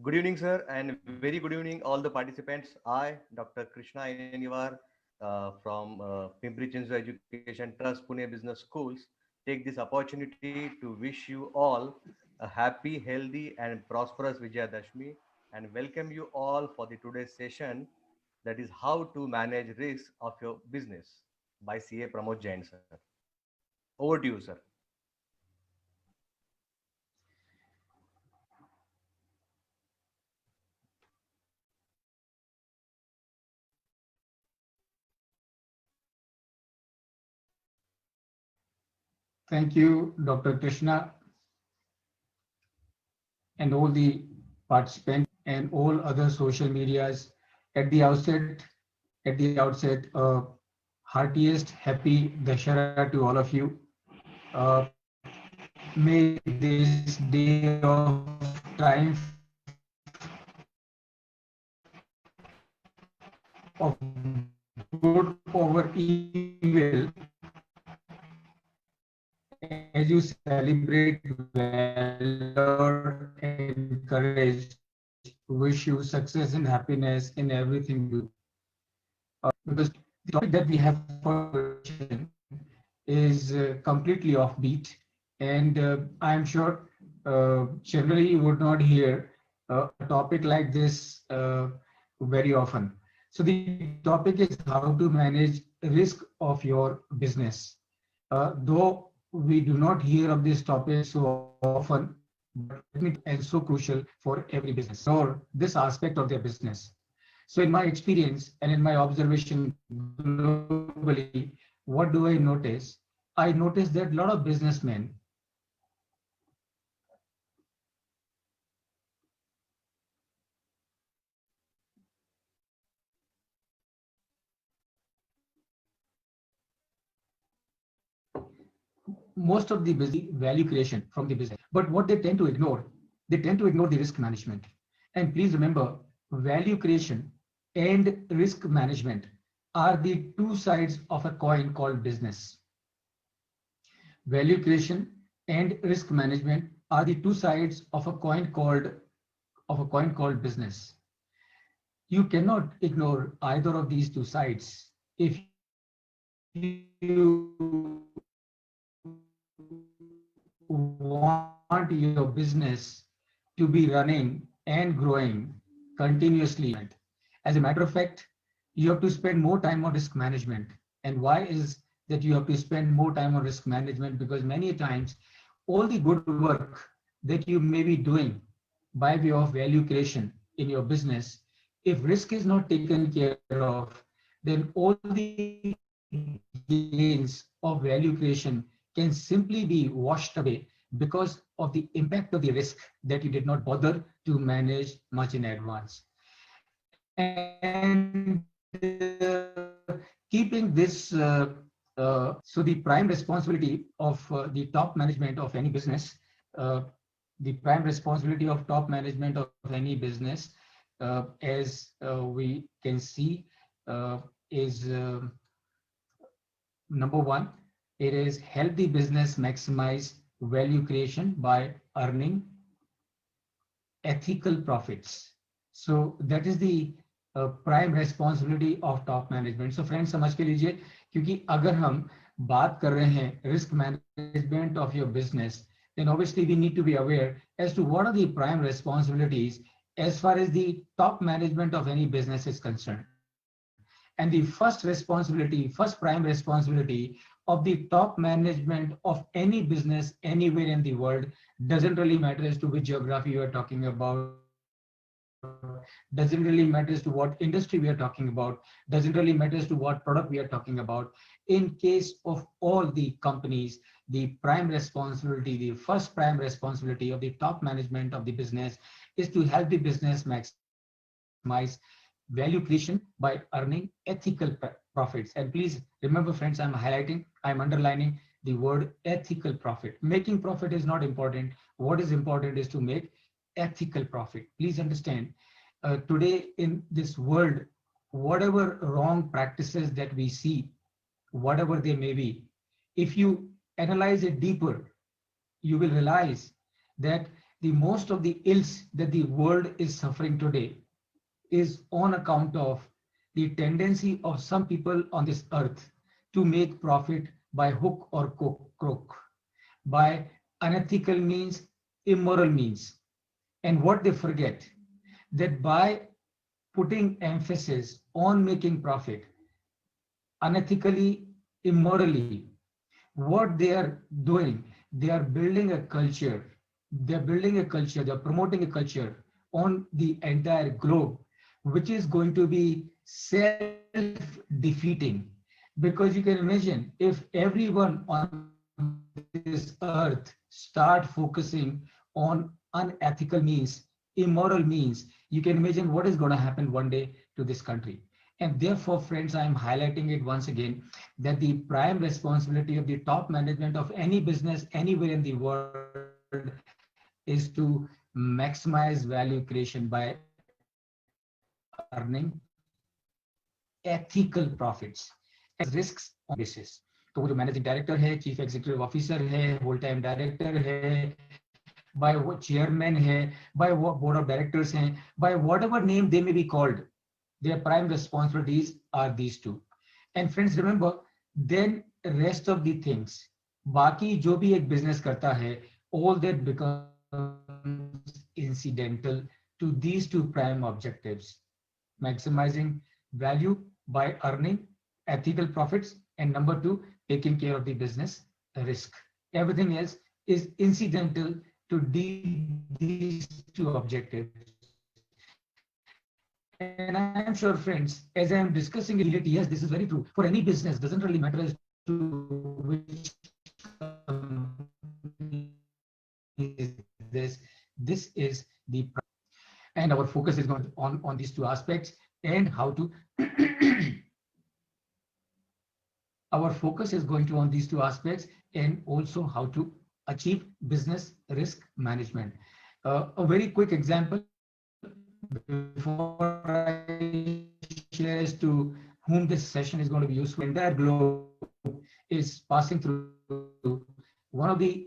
Good evening, sir, and very good evening, all the participants. I, Dr. Krishna Inenivar, from Pimpri Chinchwad Education Trust, Pune Business Schools, take this opportunity to wish you all a happy, healthy, and prosperous Vijayadashmi, and welcome you all for the today's session, that is how to manage risks of your business by CA Pramod Jain, sir. Over to you, sir. Thank you, Dr. Krishna, and all the participants and all other social medias. At the outset, heartiest happy Dashara to all of you. May this day of triumph of good over evil, as you celebrate valor and courage, wish you success and happiness in everything you do. Because the topic that we have for discussion is completely offbeat, and I am sure generally you would not hear a topic like this very often. So the topic is how to manage risk of your business. Though we do not hear of this topic so often, but and so crucial for every business or this aspect of their business. So in my experience and in my observation globally, what do I notice? I notice that a lot of businessmen, most of the value creation from the business. But what they tend to ignore the risk management. And please remember, value creation and risk management are the two sides of a coin called business. Value creation and risk management are the two sides of a coin called business. You cannot ignore either of these two sides if you want your business to be running and growing continuously. As a matter of fact, you have to spend more time on risk management. And why is that you have to spend more time on risk management? Because many times, all the good work that you may be doing by way of value creation in your business, if risk is not taken care of, then all the gains of value creation can simply be washed away because of the impact of the risk that you did not bother to manage much in advance. And keeping this so the prime responsibility of the top management of any business, uh, the prime responsibility of top management of any business, as we can see, is number one, it is help the business maximize value creation by earning ethical profits. So that is the prime responsibility of top management. So friends, समझ के लीजिए, क्योंकि अगर हम बात कर रहे हैं risk management of your business, then obviously we need to be aware as to what are the prime responsibilities as far as the top management of any business is concerned. And the first responsibility, first prime responsibility of the top management of any business anywhere in the world, doesn't really matter as to which geography you are talking about, doesn't really matter as to what industry we are talking about, doesn't really matter as to what product we are talking about. In case of all the companies, the prime responsibility, the first prime responsibility of the top management of the business is to help the business maximize value creation by earning ethical profits. And please remember, friends, I'm underlining the word ethical profit. Making profit is not important. What is important is to make ethical profit. Please understand, today in this world, whatever wrong practices that we see, whatever they may be, if you analyze it deeper, you will realize that the most of the ills that the world is suffering today is on account of the tendency of some people on this earth to make profit by hook or crook, by unethical means, immoral means. And what they forget, that by putting emphasis on making profit unethically, immorally, what they are doing, they are building a culture, they're promoting a culture on the entire globe, which is going to be self-defeating. Because you can imagine, if everyone on this earth start focusing on unethical means, immoral means, you can imagine what is going to happen one day to this country. And therefore, friends, I am highlighting it once again that the prime responsibility of the top management of any business anywhere in the world is to maximize value creation by earning ethical profits as risks on basis. तो वो जो managing director है, chief executive officer है, whole time director है, by what chairman है, by what board of directors हैं, by whatever name they may be called, their prime responsibilities are these two. And friends, remember, then rest of the things, बाकी जो भी एक business करता है, all that becomes incidental to these two prime objectives: maximizing value by earning ethical profits, and number two, taking care of the business risk. Everything else is incidental to these two objectives. And I am sure, friends, as I am discussing it, yes, this is very true. For any business, doesn't really matter as to which company is this. This is the, and our focus is going on these two aspects and how to our focus is going to on these two aspects and also how to achieve business risk management. A very quick example before I share as to whom this session is going to be useful. The entire globe is passing through one of the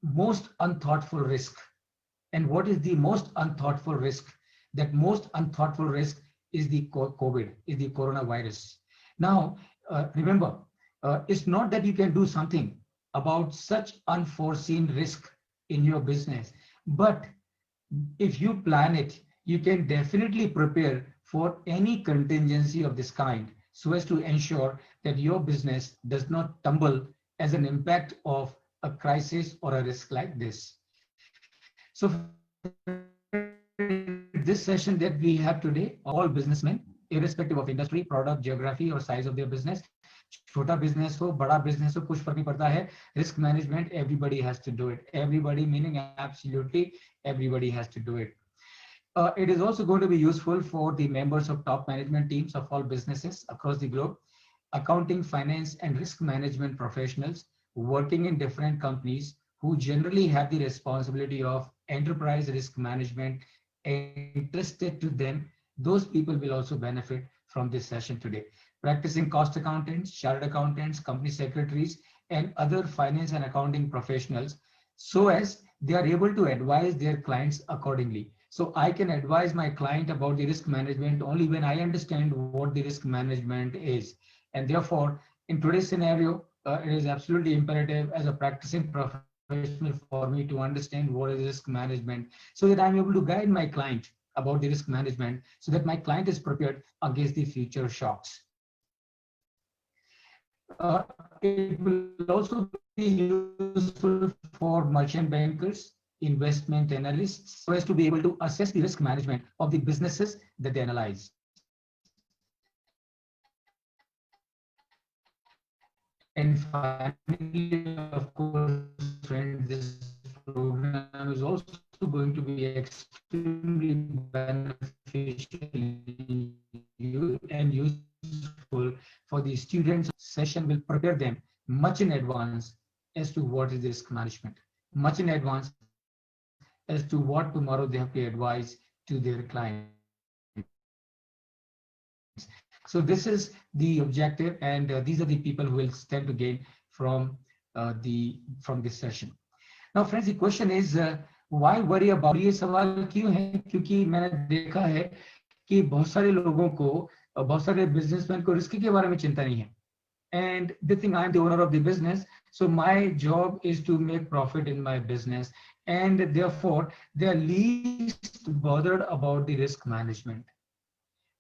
most unthoughtful risk. And what is the most unthoughtful risk? That most unthoughtful risk is the COVID, is the coronavirus. Now, remember, it's not that you can do something about such unforeseen risk in your business, but if you plan it, you can definitely prepare for any contingency of this kind so as to ensure that your business does not tumble as an impact of a crisis or a risk like this. So this session that we have today, all businessmen, irrespective of industry, product, geography or size of their business, छोटा business हो, बड़ा business हो, कुछ फर्क नहीं पड़ता है. Risk management, everybody has to do it. Everybody meaning absolutely everybody has to do it. It is also going to be useful for the members of top management teams of all businesses across the globe, accounting, finance, and risk management professionals working in different companies who generally have the responsibility of enterprise risk management entrusted to them. Those people will also benefit from this session today. Practicing cost accountants, chartered accountants, company secretaries, and other finance and accounting professionals, so as they are able to advise their clients accordingly. So I can advise my client about the risk management only when I understand what the risk management is. And therefore, in today's scenario, it is absolutely imperative as a practicing professional for me to understand what is risk management so that I'm able to guide my client about the risk management so that my client is prepared against the future shocks. It will also be useful for merchant bankers, investment analysts, so as to be able to assess the risk management of the businesses that they analyze. And finally, of course, friends, this program is also going to be extremely beneficial and useful for the students. Session will prepare them much in advance as to what is risk management, much in advance as to what tomorrow they have to advise to their clients. So this is the objective, and these are the people who will stand to gain from this session. Now, friends, the question is, why worry about, ये सवाल क्यों है? क्योंकि मैंने देखा है कि बहुत सारे लोगों को, बहुत सारे बिजनेसमैन को रिस्क के बारे में चिंता नहीं है, and they think I'm the owner of the business, so my job is to make profit in my business, and therefore they are least bothered about the risk management.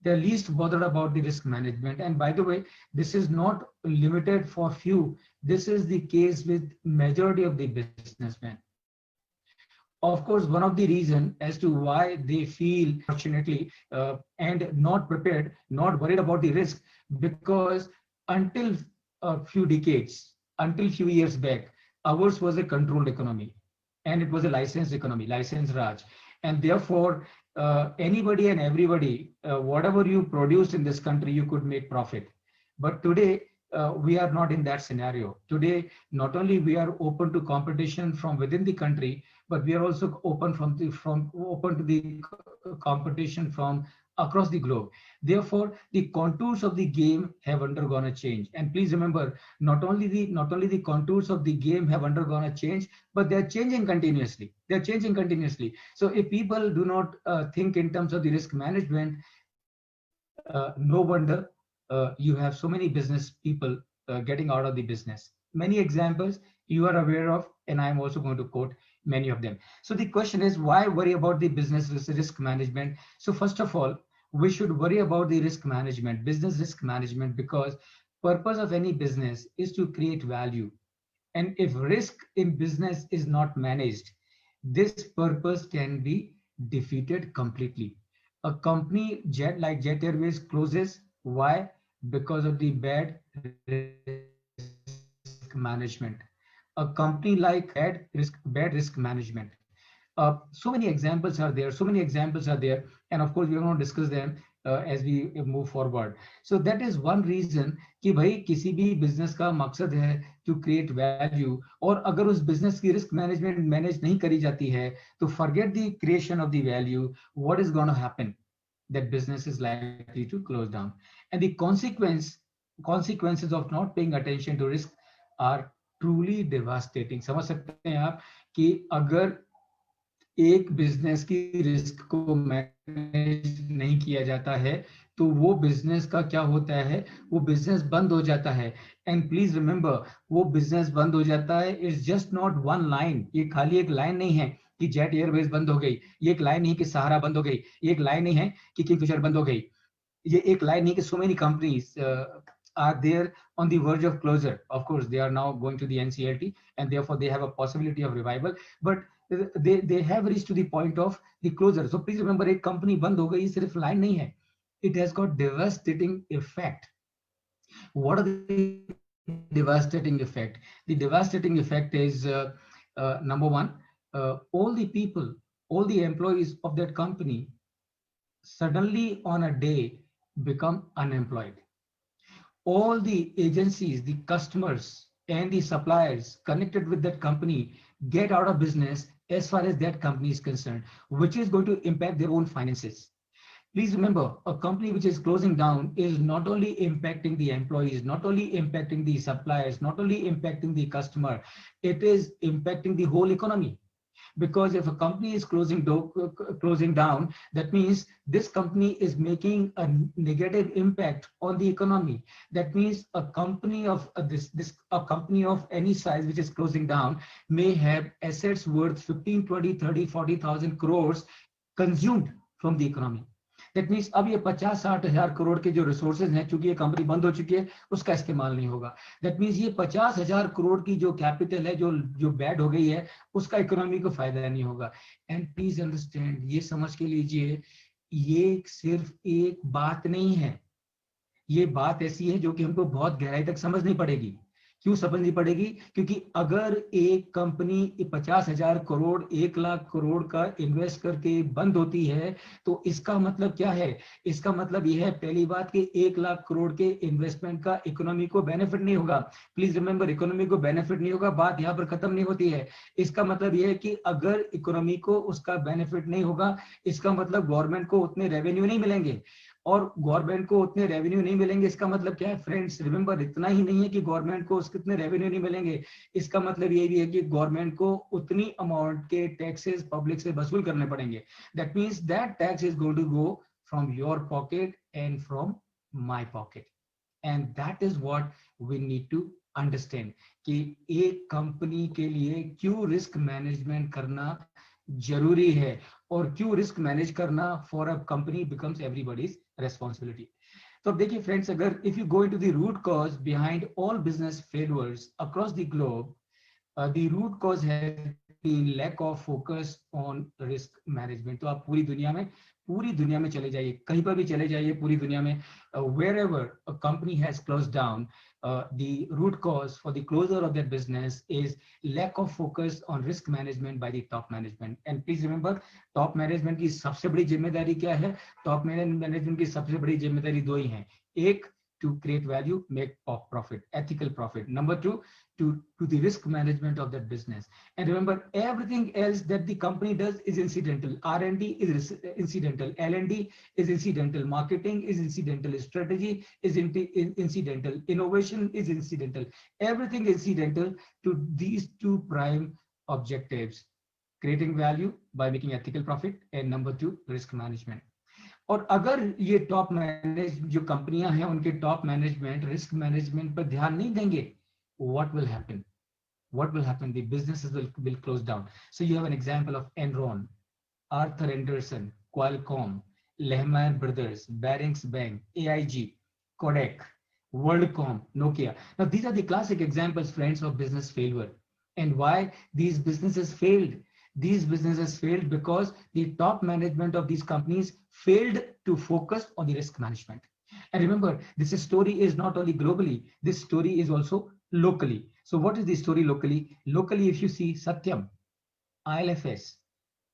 They're least bothered about the risk management. And by the way, this is not limited for few. This is the case with majority of the businessmen. Of course, one of the reason as to why they feel fortunately and not prepared, not worried about the risk, because until a few decades, until few years back, ours was a controlled economy, and it was a licensed economy, licensed Raj, and therefore anybody and everybody, whatever you produced in this country, you could make profit. But today we are not in that scenario. Today, not only we are open to competition from within the country, but we are also open open to the competition from across the globe. Therefore, the contours of the game have undergone a change. And please remember, not only the contours of the game have undergone a change, but they are changing continuously. They are changing continuously. So if people do not think in terms of the risk management, no wonder you have so many business people getting out of the business. Many examples you are aware of, and I'm also going to quote many of them. So the question is, why worry about the business risk management? So first of all, we should worry about the risk management, business risk management, because purpose of any business is to create value. And if risk in business is not managed, this purpose can be defeated completely. A company like Jet Airways closes. Why? Because of the bad risk management. A company like bad risk management. So many examples are there. So many examples are there, and of course we are going to discuss them as we move forward. So that is one reason कि भाई किसी भी business का मकसद है to create value, और अगर उस बिजनेस की रिस्क मैनेजमेंट मैनेज नहीं करी जाती है तो forget the creation of the value, what is going to happen? That business is likely to close down, and the consequences of not paying attention to risk are truly devastating. समझ सकते हैं आप कि अगर एक बिजनेस की risk को manage नहीं किया जाता है तो वो बिजनेस का क्या होता है? वो बिजनेस बंद हो जाता है. एंड प्लीज रिमेंबर, वो बिजनेस बंद हो जाता है, it's just not one line. ये खाली एक लाइन नहीं है कि जेट एयरवेज बंद हो गई, ये एक लाइन नहीं कि सहारा बंद हो गई, ये एक लाइन नहीं है कि किंगफिशर बंद हो गई, ये एक लाइन नहीं कि so many companies are there on the verge of closure. Of course, they are now going to the NCLT, and therefore they have a possibility of revival. But they have reached to the point of the closure. So please remember, एक company बंद हो गई सिर्फ line नहीं है. It has got devastating effect. What are the devastating effect? The devastating effect is number one, all the people, all the employees of that company suddenly on a day become unemployed. All the agencies, the customers, and the suppliers connected with that company get out of business as far as that company is concerned, which is going to impact their own finances. Please remember, a company which is closing down is not only impacting the employees, not only impacting the suppliers, not only impacting the customer, it is impacting the whole economy. Because if a company is closing down, that means this company is making a negative impact on the economy. That means a company of a company of any size which is closing down may have assets worth 15, 20, 30, 40,000 crores consumed from the economy. That means अब ये 50-60 हजार करोड़ के जो resources हैं, चूंकि ये company बंद हो चुकी है, उसका इस्तेमाल नहीं होगा. दैट मीन्स ये 50,000 करोड़ की जो कैपिटल है, जो बैड हो गई है, उसका इकोनॉमी को फायदा नहीं होगा. एंड प्लीज अंडरस्टैंड, ये समझ के लीजिए, ये सिर्फ एक बात नहीं है. ये बात ऐसी है जो कि हमको बहुत गहराई तक समझनी पड़ेगी. क्यों समझनी पड़ेगी? क्योंकि अगर एक कंपनी 50,000 करोड़ 1 लाख करोड़ का इन्वेस्ट करके बंद होती है तो इसका मतलब क्या है? इसका मतलब यह है, पहली बात, कि 1 लाख करोड़ के इन्वेस्टमेंट का इकोनॉमी को बेनिफिट नहीं होगा. प्लीज रिमेंबर, इकोनॉमी को बेनिफिट नहीं होगा, बात यहाँ पर खत्म नहीं होती है. इसका मतलब यह है कि अगर इकोनॉमी को उसका बेनिफिट नहीं होगा, इसका मतलब गवर्नमेंट को उतने रेवेन्यू नहीं मिलेंगे. और गवर्नमेंट को उतने रेवेन्यू नहीं मिलेंगे, इसका मतलब क्या है फ्रेंड्स? रिमेंबर, इतना ही नहीं है कि गवर्नमेंट को कितने रेवेन्यू नहीं मिलेंगे, इसका मतलब ये भी है कि गवर्नमेंट को उतनी अमाउंट के टैक्सेस पब्लिक से वसूल करने पड़ेंगे. That means that tax is going to go from your pocket and from my pocket. And that is what we need to understand कि एक कंपनी के लिए क्यों रिस्क मैनेजमेंट करना जरूरी है और क्यों रिस्क मैनेज करना for a company becomes everybody's responsibility. तो देखिए फ्रेंड्स, अगर if you go into the root cause behind all business failures across the globe, the root cause has been lack of focus on risk management. तो आप पूरी दुनिया में चले जाइए, कहीं पर भी चले जाइए पूरी दुनिया में, wherever a company has closed down, the root cause for the closure of that business is lack of focus on risk management by the top management. And please remember, top management की सबसे बड़ी जिम्मेदारी क्या है? top management की सबसे बड़ी जिम्मेदारी दो ही हैं. एक, to create value, make profit, ethical profit. Number two, to the risk management of that business. And remember, everything else that the company does is incidental. R&D is incidental, L&D is incidental, marketing is incidental, strategy is incidental, innovation is incidental. Everything is incidental to these two prime objectives: creating value by making ethical profit, and number two, risk management. और अगर ये top manage जो कंपनियां हैं उनके top management risk management पर ध्यान नहीं देंगे, what will happen? What will happen? The businesses will close down. So you have an example of Enron, Arthur Andersen, Qualcomm, Lehman Brothers, Barings Bank, AIG, Kodak, WorldCom, Nokia. Now these are the classic examples, friends, of business failure. And why these businesses failed? These businesses failed because the top management of these companies failed to focus on the risk management. And remember, this story is not only globally, this story is also locally. So what is the story locally? Locally, if you see Satyam, ILFS,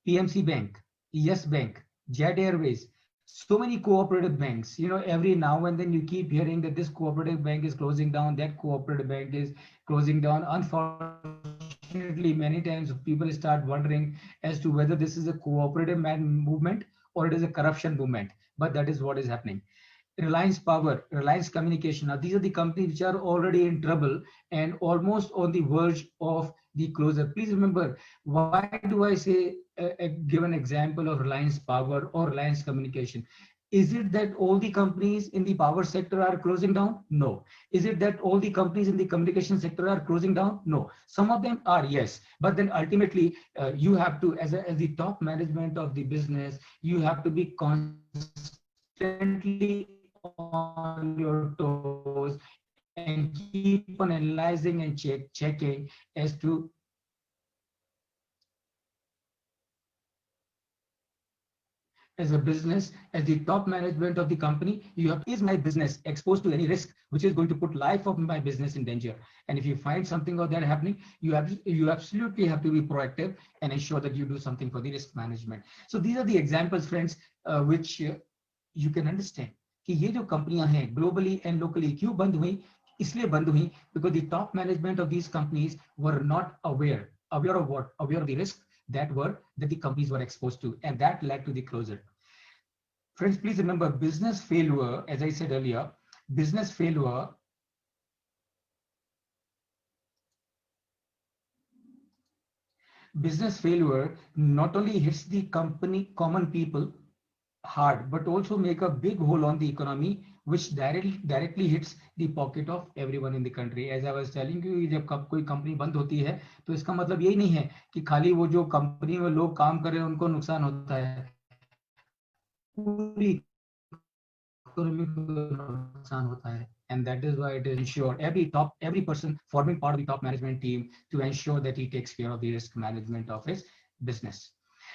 PMC Bank, Yes Bank, Jet Airways, so many cooperative banks. You know, every now and then you keep hearing that this cooperative bank is closing down, that cooperative bank is closing down. Unfortunately, many times people start wondering as to whether this is a cooperative movement or it is a corruption movement. But that is what is happening. Reliance Power, Reliance Communication. Now, these are the companies which are already in trouble and almost on the verge of the closure. Please remember, why do I say give an example of Reliance Power or Reliance Communication? Is it that all the companies in the power sector are closing down? No. Is it that all the companies in the communication sector are closing down? No. Some of them are, yes. But then ultimately, you have to, as the top management of the business, you have to be constantly on your toes and keep on analyzing and checking as to as a business, as the top management of the company, you have, is my business exposed to any risk which is going to put life of my business in danger? And if you find something of that happening, you absolutely have to be proactive and ensure that you do something for the risk management. So these are the examples, friends, which you can understand कि ये जो कंपनियां हैं globally and locally क्यों बंद हुई, इसलिए बंद हुई because the top management of these companies were not aware of what, aware of the risk that the companies were exposed to, and that led to the closure. Friends, please remember, business failure, as I said earlier, business failure not only hits the common people hard, but also make a big hole on the economy, which directly hits the pocket of everyone in the country. As I was telling you, जब कोई company बंद होती है तो इसका मतलब यही नहीं है कि खाली वो जो कंपनी में लोग काम कर रहे हैं उनको नुकसान होता है, पूरी इकोनॉमी को नुकसान होता है. And that is why it is ensured every person forming part of the top management team to ensure that he takes care of the risk management of his business.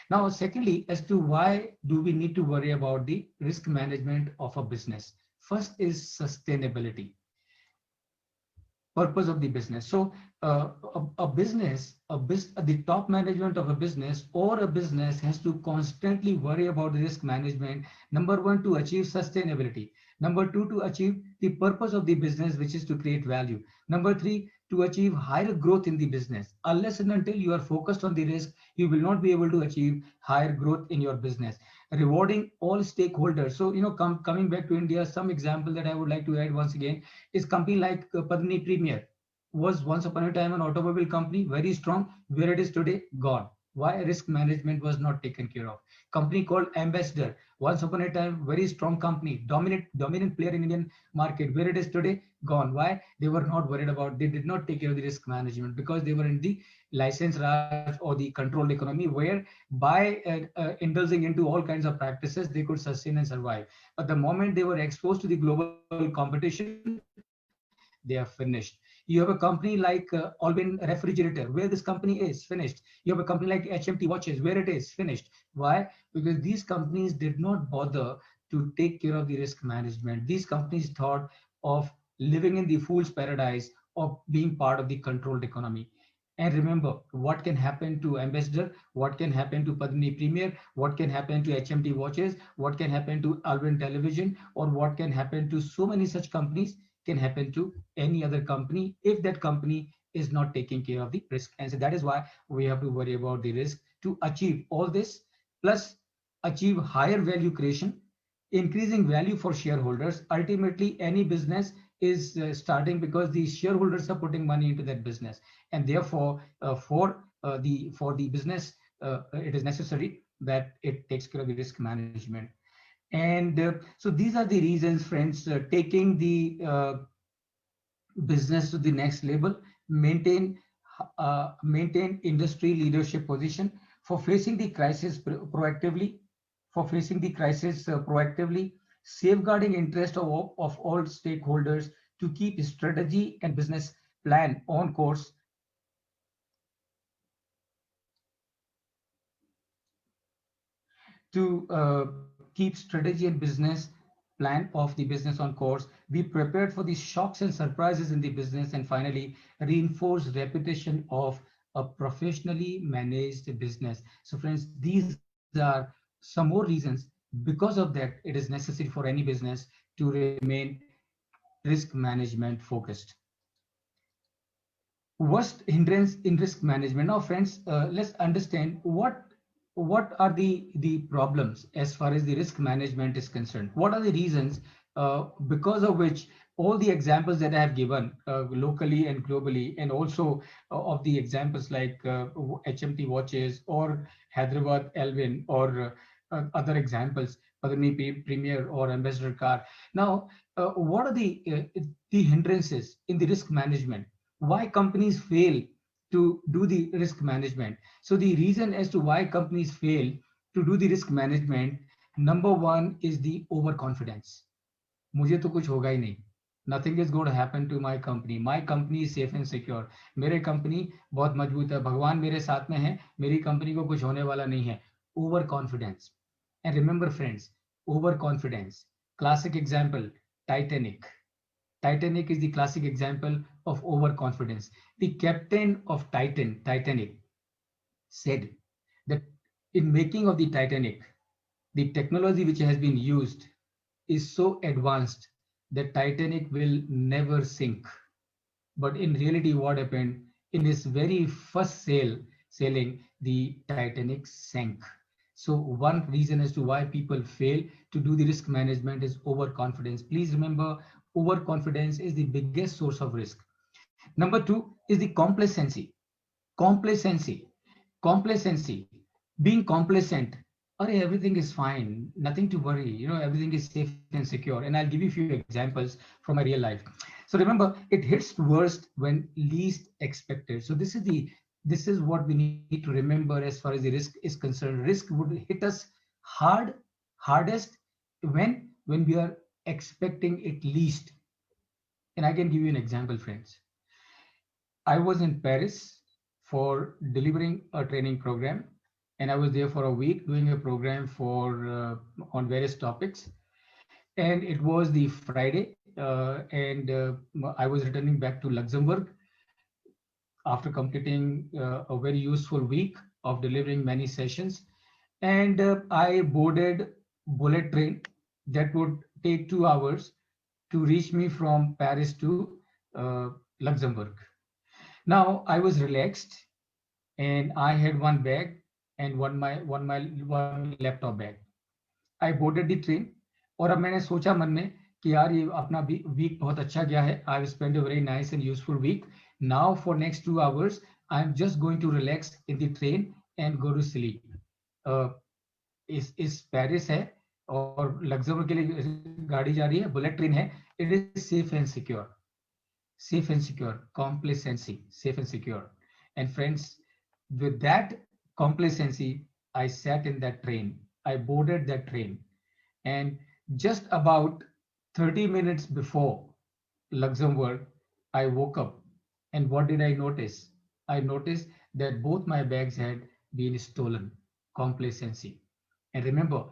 Now, secondly, as to why do we need to worry about the risk management of a business? First is sustainability, purpose of the business. So the top management of a business or a business has to constantly worry about the risk management. Number one, to achieve sustainability. Number two, to achieve the purpose of the business, which is to create value. Number three, to achieve higher growth in the business. Unless and until you are focused on the risk, you will not be able to achieve higher growth in your business. Rewarding all stakeholders. So, coming back to India, some example that I would like to add once again is company like Padni Premier was once upon a time an automobile company, very strong. Where it is today, gone. Why? Risk management was not taken care of. Company called Ambassador, once upon a time very strong company, dominant player in Indian market. Where it is today, gone. Why? They were not worried about, they did not take care of the risk management because they were in the license raj or the controlled economy, where by indulging into all kinds of practices they could sustain and survive. But the moment they were exposed to the global competition, they are finished. You have a company like Albin Refrigerator, where this company is finished. You have a company like HMT Watches, where it is finished. Why? Because these companies did not bother to take care of the risk management. These companies thought of living in the fool's paradise of being part of the controlled economy. And remember, what can happen to Ambassador, what can happen to Padmini Premier, what can happen to HMT Watches, what can happen to Albin Television, or what can happen to so many such companies can happen to any other company if that company is not taking care of the risk. And so that is why we have to worry about the risk to achieve all this, plus achieve higher value creation, increasing value for shareholders. Ultimately, any business is starting because the shareholders are putting money into that business, and therefore, for the business, it is necessary that it takes care of the risk management. And so these are the reasons, friends. Taking the business to the next level, maintain maintain industry leadership position, for facing the crisis proactively, safeguarding interest of all stakeholders, to keep strategy and business plan on course, to keep strategy and business plan of the business on course, be prepared for the shocks and surprises in the business, and finally, reinforce reputation of a professionally managed business. So friends, these are some more reasons. Because of that, it is necessary for any business to remain risk management focused. Worst hindrance in risk management. Now, friends, let's understand what are the problems as far as the risk management is concerned. What are the reasons because of which all the examples that I have given locally and globally, and also of the examples like HMT Watches or Hyderabad Elvin, or other examples, Padmini Premier or Ambassador Car. Now, what are the hindrances in the risk management? Why companies fail to do the risk management? So the reason as to why companies fail to do the risk management, number one is the overconfidence. मुझे तो कुछ होगा ही नहीं, nothing is going to happen to my company is safe and secure, मेरे company बहुत मजबूत है, भगवान मेरे साथ में है, मेरी कंपनी को कुछ होने वाला नहीं है. Over confidence. And remember, friends, overconfidence. Classic example, Titanic. Titanic is the classic example of overconfidence. The captain of Titanic, said that in making of the Titanic, the technology which has been used is so advanced that Titanic will never sink. But in reality, what happened? In his very first sailing, the Titanic sank. So one reason as to why people fail to do the risk management is overconfidence. Please remember, overconfidence is the biggest source of risk. Number two is the complacency. Complacency. Complacency. Being complacent. Oh, everything is fine. Nothing to worry. Everything is safe and secure. And I'll give you a few examples from my real life. So remember, it hits worst when least expected. So this is what we need to remember as far as the risk is concerned. Risk would hit us hardest when we are expecting it least. And I can give you an example, friends. I was in Paris for delivering a training program, and I was there for a week doing a program for on various topics. And it was the Friday, and I was returning back to Luxembourg after completing a very useful week of delivering many sessions. And I boarded bullet train that would take 2 hours to reach me from Paris to Luxembourg. Now I was relaxed and I had one bag and one laptop bag. I boarded the train और अब मैंने सोचा मन में कि यार ये अपना वीक बहुत अच्छा गया है. I've spent a very nice and useful week. Now for next 2 hours, I'm just going to relax in the train and go to sleep. Uh, इस पेरिस है और लग्जमबर्ग के लिए गाड़ी जा रही है, बुलेट ट्रेन है. It is safe and secure, complacency, safe and secure. And friends, with that complacency, I sat in that train, I boarded that train, and just about 30 minutes before Luxembourg, I woke up. And what did I notice? I noticed that both my bags had been stolen. Complacency. And remember,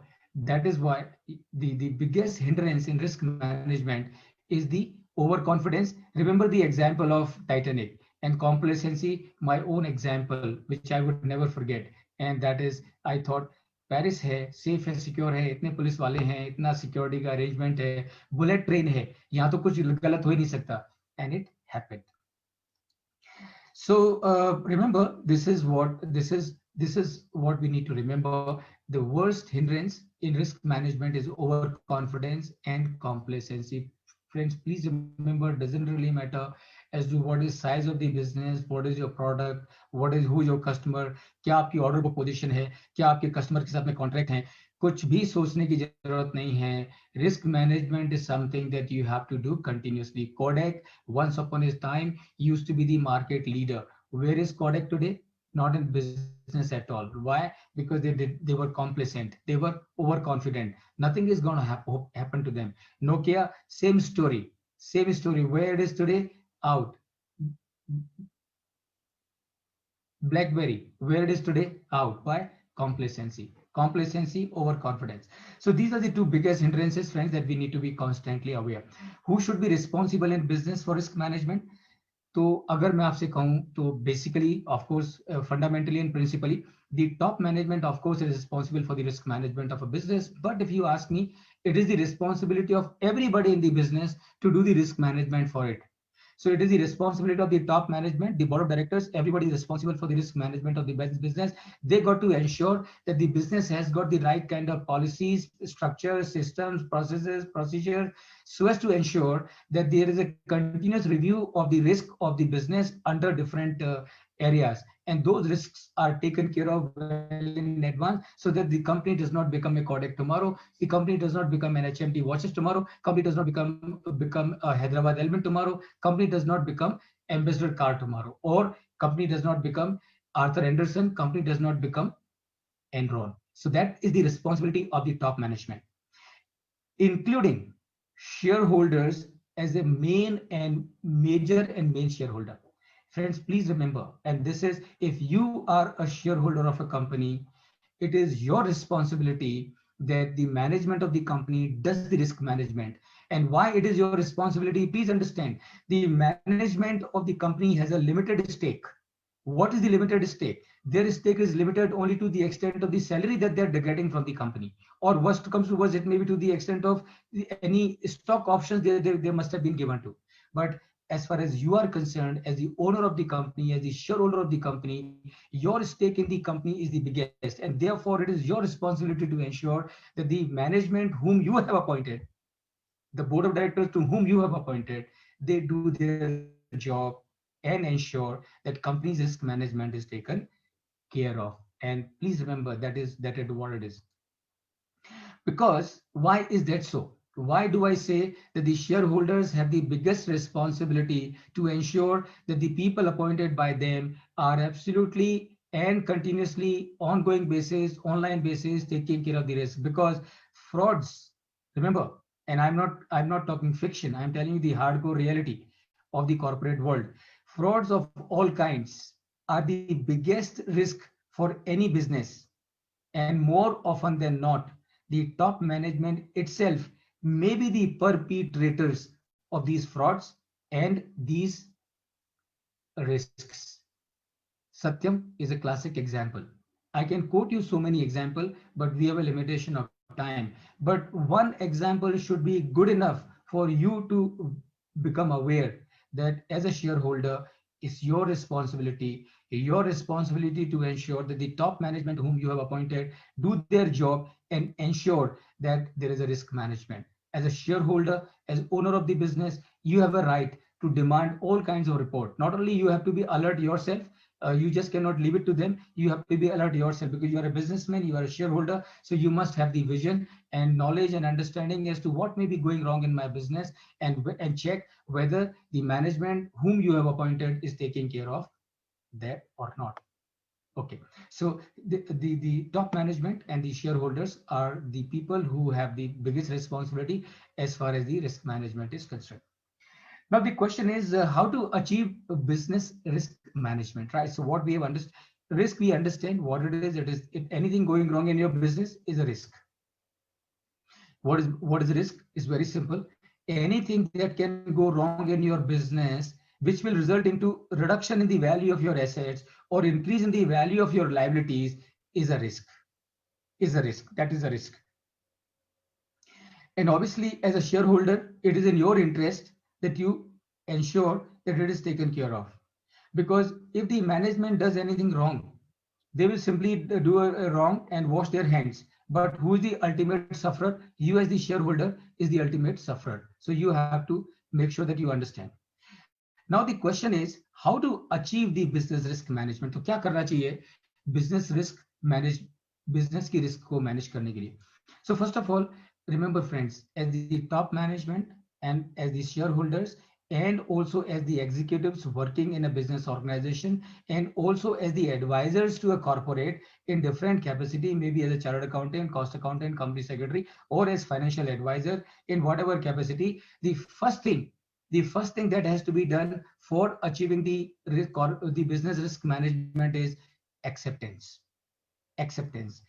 that is why the biggest hindrance in risk management is the overconfidence. Remember the example of Titanic, and complacency, my own example, which I would never forget. And that is, I thought Paris है, safe है, secure है, इतने police वाले हैं, इतना security का arrangement है, bullet train है, यहाँ तो कुछ गलत हो ही नहीं सकता. And it happened. So remember, this is what we need to remember. The worst hindrance in risk management is overconfidence and complacency. Friends, please remember, it doesn't really matter as to what is size of the business, what is your product, who is your customer, क्या आपकी order book position है, क्या आपके customer के साथ में contract है. कुछ भी सोचने की जरूरत नहीं है. Risk management is something that you have to do continuously. Kodak, once upon a time, used to be the market leader. Where is Kodak today? Not in business at all. Why? Because they were complacent. They were overconfident. Nothing is going to happen to them. Nokia, same story. Same story. Where it is today? Out. BlackBerry, where it is today? Out. Why? Complacency. Complacency, overconfidence. So these are the two biggest hindrances, friends, that we need to be constantly aware. Who should be responsible in business for risk management? तो अगर मैं आपसे कहूं तो basically of course fundamentally and principally the top management of course is responsible for the risk management of a business, but if you ask me, it is the responsibility of everybody in the business to do the risk management for it. So it is the responsibility of the top management, the board of directors, everybody is responsible for the risk management of the business. They got to ensure that the business has got the right kind of policies, structures, systems, processes, procedures, so as to ensure that there is a continuous review of the risk of the business under different areas. And those risks are taken care of well in advance so that the company does not become a Kodak tomorrow, the company does not become an HMT watches tomorrow, company does not become a Hyderabad Element tomorrow, company does not become Ambassador car tomorrow, or company does not become Arthur Anderson, company does not become Enron. So that is the responsibility of the top management, including shareholders as a main shareholder. Friends, please remember, and this is, if you are a shareholder of a company, it is your responsibility that the management of the company does the risk management. And why it is your responsibility? Please understand, the management of the company has a limited stake. What is the limited stake? Their stake is limited only to the extent of the salary that they're getting from the company, or worst comes to worst, it may be to the extent of any stock options they must have been given to. But as far as you are concerned, as the owner of the company, as the shareholder of the company, your stake in the company is the biggest, and therefore it is your responsibility to ensure that the management whom you have appointed, the board of directors to whom you have appointed, they do their job and ensure that company's risk management is taken care of. And please remember, that is what it is. Because why is that so? Why do I say that the shareholders have the biggest responsibility to ensure that the people appointed by them are absolutely and continuously ongoing basis, online basis, taking care of the risk? Because frauds, remember, and I'm not talking fiction, I'm telling you the hardcore reality of the corporate world. Frauds of all kinds are the biggest risk for any business, and more often than not, the top management itself may be the perpetrators of these frauds and these risks. Satyam is a classic example. I can quote you so many examples, but we have a limitation of time. But one example should be good enough for you to become aware that as a shareholder, It's your responsibility to ensure that the top management whom you have appointed do their job and ensure that there is a risk management. As a shareholder, as owner of the business, you have a right to demand all kinds of report. Not only you have to be alert yourself, you just cannot leave it to them. You have to be alert yourself because you are a businessman, you are a shareholder, so you must have the vision and knowledge and understanding as to what may be going wrong in my business, and check whether the management whom you have appointed is taking care of that or not. Okay, so the top management and the shareholders are the people who have the biggest responsibility as far as the risk management is concerned. Now the question is how to achieve business risk management, right? So what we have understood, risk, we understand what it is. It is, if anything going wrong in your business is a risk. What is risk? Is very simple. Anything that can go wrong in your business, which will result into reduction in the value of your assets or increase in the value of your liabilities, is a risk. Is a risk. That is a risk. And obviously, as a shareholder, it is in your interest that you ensure that it is taken care of. Because if the management does anything wrong, they will simply do a wrong and wash their hands. But who is the ultimate sufferer? You as the shareholder is the ultimate sufferer. So you have to make sure that you understand. Now the question is how to achieve the business risk management. तो क्या करना चाहिए business risk manage, business की risk को manage करने के लिए. So first of all, remember friends, as the top management and as the shareholders and also as the executives working in a business organization and also as the advisors to a corporate in different capacity, maybe as a chartered accountant, cost accountant, company secretary, or as financial advisor, in whatever capacity, the first thing that has to be done for achieving the risk or the business risk management is acceptance. Acceptance.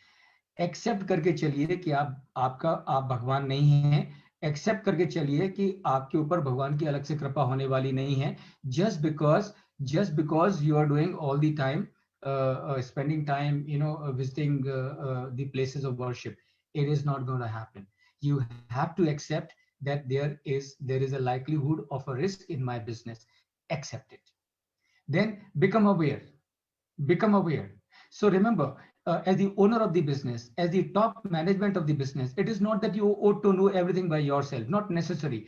Accept करके चलिए कि आप भगवान नहीं हैं. Accept करके चलिए कि आपके ऊपर भगवान की अलग से कृपा होने वाली नहीं है. just because you are doing all the time spending time visiting the places of worship, it is not going to happen. You have to accept that there is a likelihood of a risk in my business. Accept it. Then become aware. So remember, as the owner of the business, as the top management of the business, it is not that you ought to know everything by yourself, not necessary.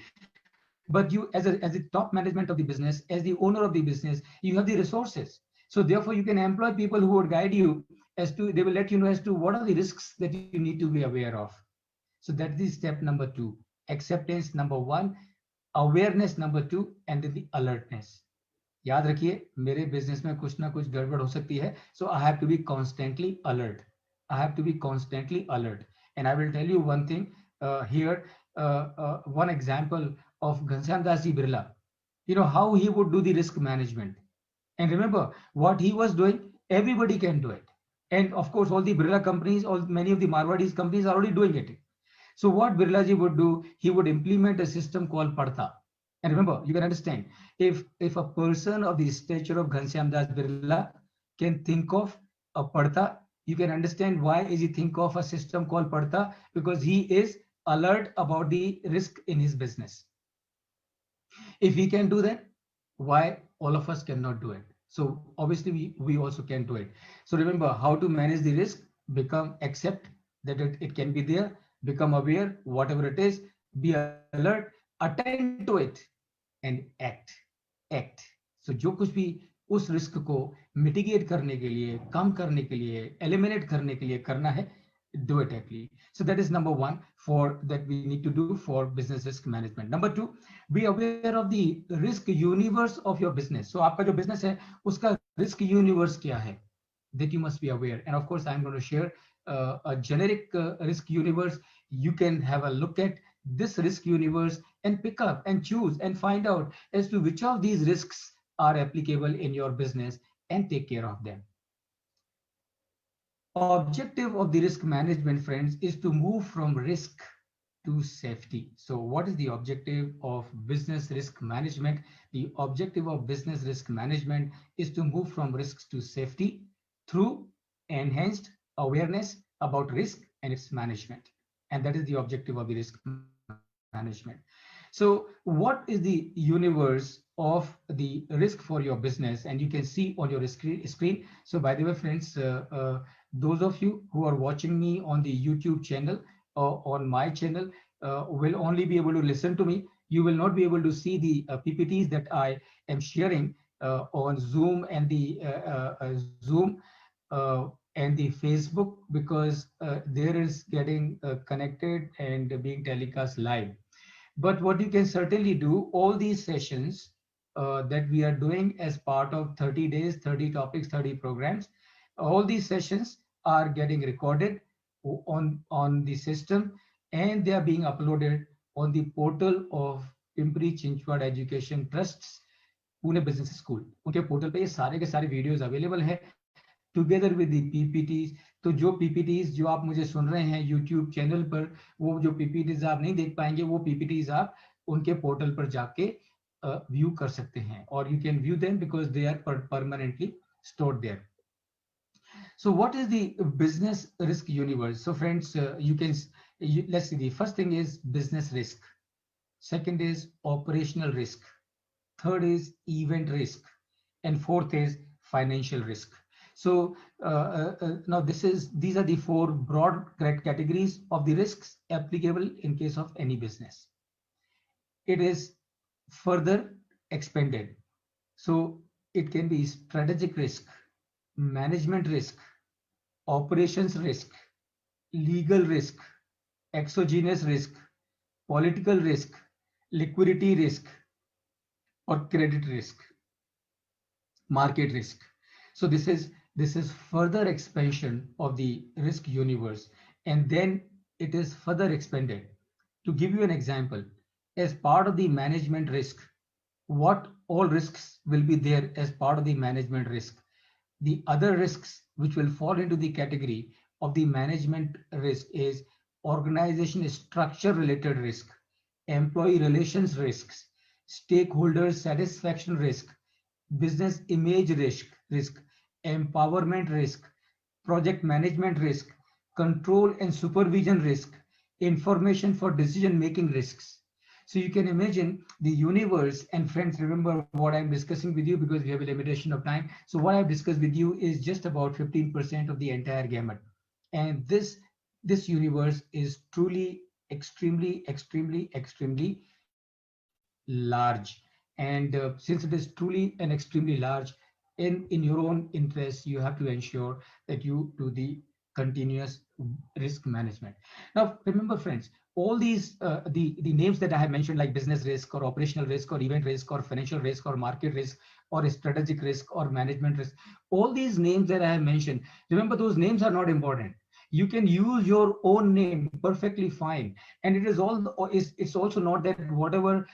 But you, as the top management of the business, as the owner of the business, you have the resources. So therefore, you can employ people who would guide you as to, they will let you know as to what are the risks that you need to be aware of. So that's the step number 2. Acceptance number 1, awareness number 2, and then the alertness. याद रखिए मेरे business में कुछ ना कुछ गड़बड़ हो सकती है. So I have to be constantly alert. And I will tell you one thing here, one example of Ghanshyam Das Ji Birla. You know how he would do the risk management. And remember what he was doing, everybody can do it. And of course all the Birla companies, many of the Marwadis companies are already doing it. So what Birla Ji would do, he would implement a system called Partha. And remember, you can understand, if a person of the stature of Ghanshyam Das Birla can think of a Partha, you can understand why is he think of a system called Partha, because he is alert about the risk in his business. If he can do that, why all of us cannot do it? So obviously we also can do it. So remember how to manage the risk. Accept that it can be there, become aware, whatever it is, be alert, attend to it, and act. So जो कुछ भी उस risk को mitigate करने के लिए, कम करने के लिए, एलिमिनेट करने के लिए करना है, do it actually. So that is number 1 for that we need to do for business risk management. Number 2, be aware of the risk universe of your business. So आपका जो business है उसका risk universe क्या है, that you must be aware. And of course I'm going to share a generic risk universe. You can have a look at this risk universe and pick up and choose and find out as to which of these risks are applicable in your business and take care of them. Objective of the risk management, friends, is to move from risk to safety. So what is the objective of business risk management? The objective of business risk management is to move from risks to safety through enhanced awareness about risk and its management. And that is the objective of the risk management. So what is the universe of the risk for your business? And you can see on your screen. So by the way, friends, those of you who are watching me on the YouTube channel or on my channel will only be able to listen to me. You will not be able to see the PPTs that I am sharing on Zoom and the Zoom and the Facebook, because there is getting connected and being telecast live. But what you can certainly do, all these sessions that we are doing as part of 30 days, 30 topics, 30 programs, all these sessions are getting recorded on the system, and they are being uploaded on the portal of Pimpri Chinchwad Education Trust's Pune business school. उनके portal पे ये सारे के सारे videos available है together with the PPTs. तो जो PPTs जो आप मुझे सुन रहे हैं यूट्यूब चैनल पर, वो जो पीपीटीज आप नहीं देख पाएंगे, वो पीपीटीज आप उनके पोर्टल पर जाके व्यू कर सकते हैं, और you can view them because they are permanently stored there. So what is the business risk universe? So friends, let's see, the first thing is business risk, second is operational risk, third is event risk, and fourth is financial risk. So now these are the four broad categories of the risks applicable in case of any business. It is further expanded. So it can be strategic risk, management risk, operations risk, legal risk, exogenous risk, political risk, liquidity risk, or credit risk, market risk. So this is further expansion of the risk universe, and then it is further expanded. To give you an example, as part of the management risk, what all risks will be there as part of the management risk? The other risks which will fall into the category of the management risk is organization structure related risk, employee relations risks, stakeholder satisfaction risk, business image risk, empowerment risk, project management risk, control and supervision risk, information for decision making risks. So you can imagine the universe. And friends, remember what I'm discussing with you, because we have a limitation of time. So what I've discussed with you is just about 15% of the entire gamut. And this universe is truly extremely large. And since it is truly and extremely large, in your own interest, you have to ensure that you do the continuous risk management. Now, remember, friends, all these the names that I have mentioned, like business risk or operational risk or event risk or financial risk or market risk or strategic risk or management risk, all these names that I have mentioned, remember, those names are not important. You can use your own name perfectly fine, and it's also not that whatever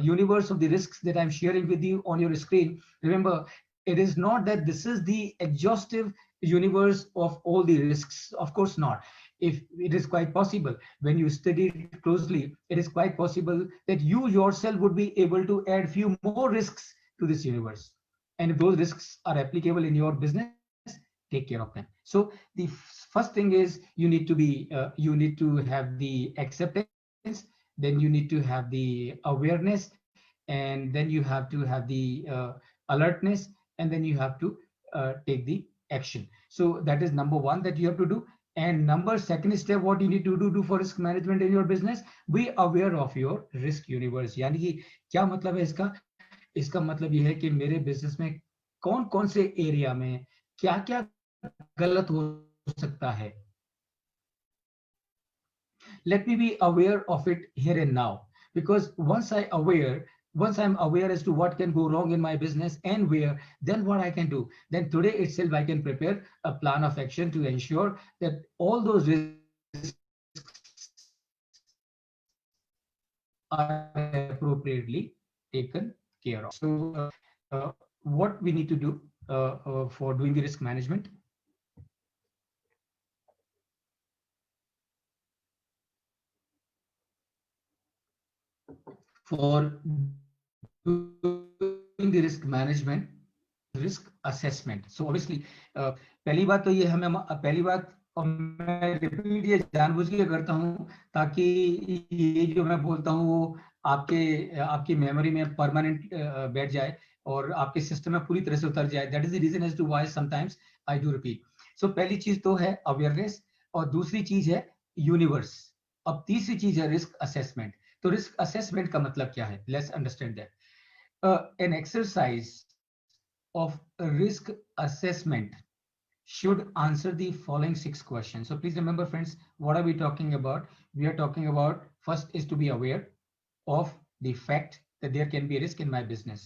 universe of the risks that I'm sharing with you on your screen, remember, it is not that this is the exhaustive universe of all the risks. Of course not. If it is quite possible, when you study it closely, it is quite possible that you yourself would be able to add few more risks to this universe. And if those risks are applicable in your business, take care of them. So the first thing is you need to have the acceptance, then you need to have the awareness, and then you have to have the alertness, and then you have to take the action. So that is number one that you have to do. And second step, what you need to do for risk management in your business, be aware of your risk universe. यानी कि क्या मतलब है इसका मतलब ये है कि मेरे बिजनेस में कौन कौन से एरिया में क्या क्या गलत हो सकता है. Let me be aware of it here and now, because once I'm aware as to what can go wrong in my business and where, then what I can do, then today itself I can prepare a plan of action to ensure that all those risks are appropriately taken care of. So what we need to do for doing the risk management. For doing the risk management, risk assessment. So obviously पहली बात तो ये हमें और मैं repeat ये जानबूझ के करता हूँ ताकि ये जो मैं बोलता हूँ वो आपकी मेमोरी में परमानेंट बैठ जाए और आपके सिस्टम में पूरी तरह से उतर जाए. That is the reason as to why sometimes I do repeat. So पहली चीज तो है अवेयरनेस और दूसरी चीज है यूनिवर्स. अब तीसरी चीज है रिस्क असेसमेंट. तो रिस्क असेसमेंट का मतलब क्या है? Let's understand that. An exercise of risk assessment should answer the following 6 questions. So please remember, friends, what are we talking about? We are talking about first is to be aware of the fact that there can be a risk in my business.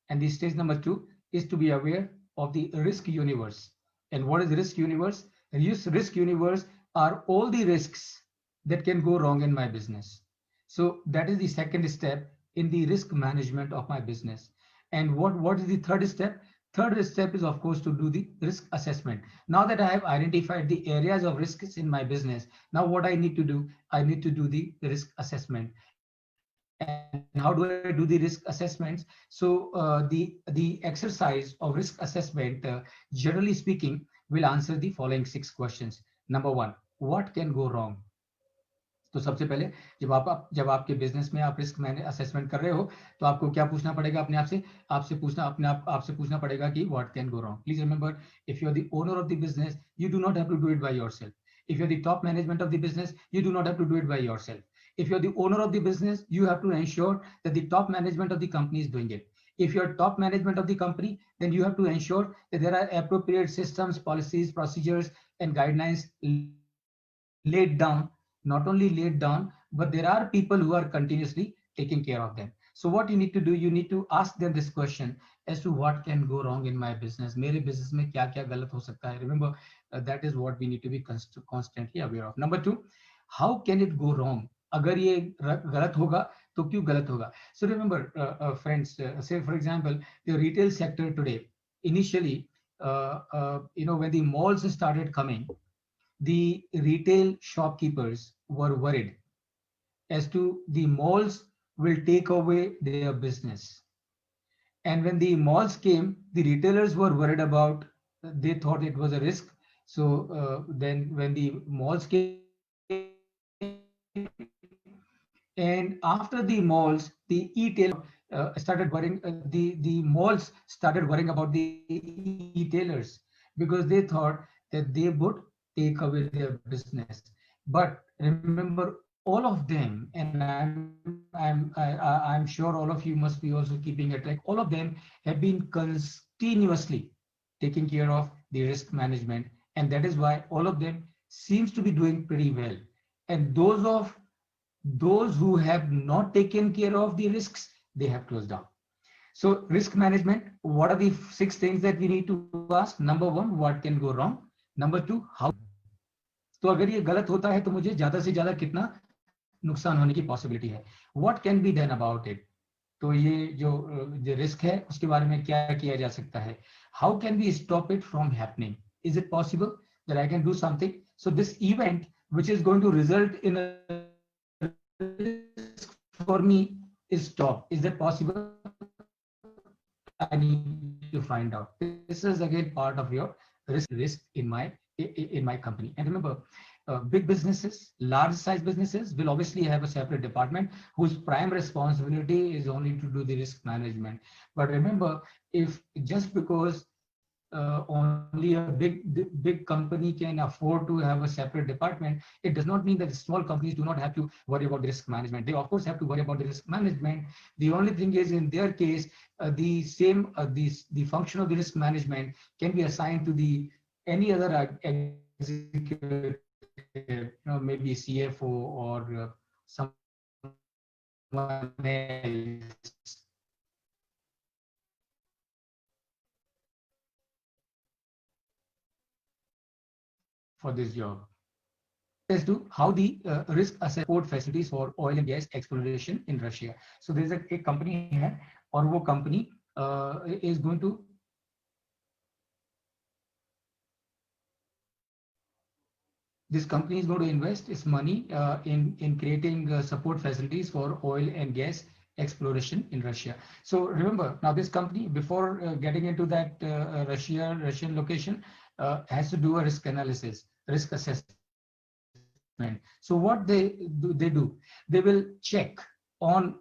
And the stage number 2 is to be aware of the risk universe. And what is the risk universe? Risk universe are all the risks that can go wrong in my business. So that is the second step in the risk management of my business. And what is the third step? Third step is, of course, to do the risk assessment. Now that I have identified the areas of risks in my business, now what I need to do, I need to do the risk assessment. And how do I do the risk assessments? So the exercise of risk assessment, generally speaking, will answer the following 6 questions. Number one, what can go wrong? तो सबसे पहले जब आपके business में आप risk assessment कर रहे हो तो आपको क्या पूछना पड़ेगा अपने आप से? आपसे पूछना पड़ेगा कि what can go wrong. Please remember, if you are the owner of the business, you do not have to do it by yourself. If you're the top management of the business, you do not have to do it by yourself. If you're the owner of the business, you have to ensure that the top management of the company is doing it. If you're top management of the company, then you have to ensure that there are appropriate systems, policies, procedures, and guidelines laid down. Not only laid down, but there are people who are continuously taking care of them. So what you need to do, you need to ask them this question as to what can go wrong in my business. मेरे business में क्या क्या गलत हो सकता है? Remember, that is what we need to be constantly aware of. Number two, how can it go wrong? अगर ये गलत होगा तो क्यों गलत होगा? So remember, friends, say for example, the retail sector today, initially, when the malls started coming, the retail shopkeepers were worried as to the malls will take away their business. And when the malls came, the retailers were worried about, they thought it was a risk. So then when the malls came, and after the malls, the started worrying, the malls started worrying about the e-tailers because they thought that they would take away their business. But remember, all of them, and I'm sure all of you must be also keeping a track. All of them have been continuously taking care of the risk management, and that is why all of them seems to be doing pretty well. And those who have not taken care of the risks, they have closed down. So risk management, what are the 6 things that we need to ask? Number one, what can go wrong? Number two, how? तो अगर ये गलत होता है तो मुझे ज्यादा से ज्यादा कितना नुकसान होने की पॉसिबिलिटी है? What can be done about it? तो ये जो रिस्क है उसके बारे में क्या किया जा सकता है? How can we stop it from happening? Is it possible that I can do something so this event which is going to result in a risk for me is stopped? Is that possible? I need to find out. This is again part of your risk in my company. And remember, big businesses, large size businesses will obviously have a separate department whose prime responsibility is only to do the risk management. But remember, if just because only a big company can afford to have a separate department, it does not mean that small companies do not have to worry about the risk management. They of course have to worry about the risk management. The only thing is, in their case, the function of the risk management can be assigned to the any other executive, maybe CFO or someone else. For this job. As to how the risk support facilities for oil and gas exploration in Russia. So there's a company here, और वो company is going to this company is going to invest its money in creating support facilities for oil and gas exploration in Russia. So remember, now this company, before getting into that Russian location, has to do a risk analysis. risk assessment. So what they do, they will check on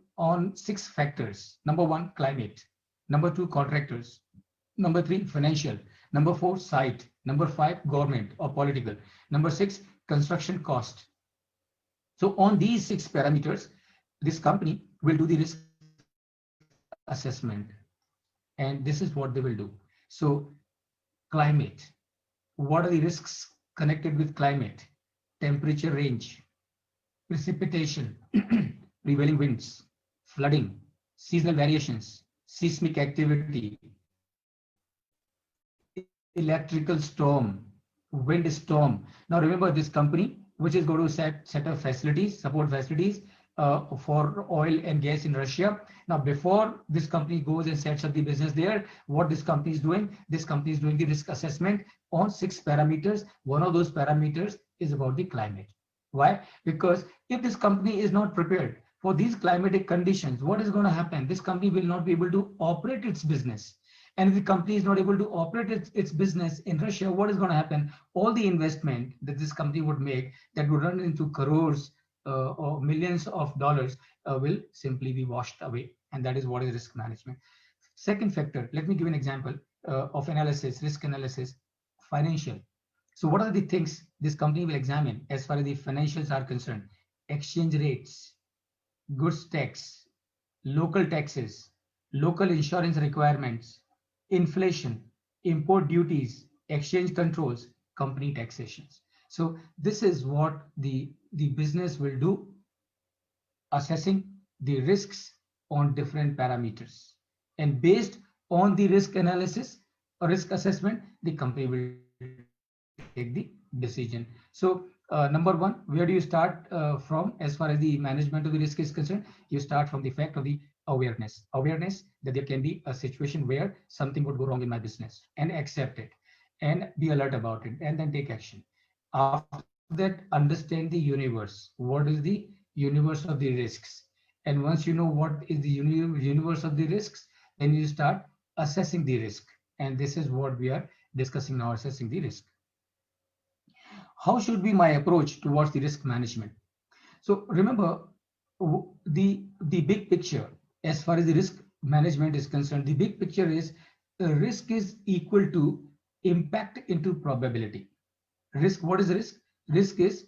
6 factors. Number 1, climate. Number 2, contractors. Number 3, financial. Number 4, site. Number 5, government or political. Number 6, construction cost. So on these 6 parameters, this company will do the risk assessment, and this is what they will do. So climate, what are the risks connected with climate? Temperature range, precipitation, prevailing winds, flooding, seasonal variations, seismic activity, electrical storm, wind storm. Now remember, this company which is going to set up facilities, support facilities for oil and gas in Russia. Now before this company goes and sets up the business there, what this company is doing? This company is doing the risk assessment on 6 parameters. One of those parameters is about the climate. Why? Because if this company is not prepared for these climatic conditions, what is going to happen? This company will not be able to operate its business. And if the company is not able to operate its business in Russia, what is going to happen? All the investment that this company would make, that would run into crores or millions of dollars, will simply be washed away. And that is what is risk management. Second factor, let me give an example of analysis, risk analysis, financial. So what are the things this company will examine as far as the financials are concerned? Exchange rates, goods tax, local taxes, local insurance requirements, inflation, import duties, exchange controls, company taxations. So this is what the business will do, assessing the risks on different parameters. And based on the risk analysis or risk assessment, the company will take the decision. So number 1, where do you start from as far as the management of the risk is concerned? You start from the fact of the awareness that there can be a situation where something would go wrong in my business, and accept it and be alert about it, and then take action. After that, understand the universe. What is the universe of the risks? And once you know what is the universe of the risks, then you start assessing the risk. And this is what we are discussing now, assessing the risk. How should be my approach towards the risk management? So remember, the big picture as far as the risk management is concerned, the big picture is risk is equal to impact into probability. Risk, what is risk? Risk is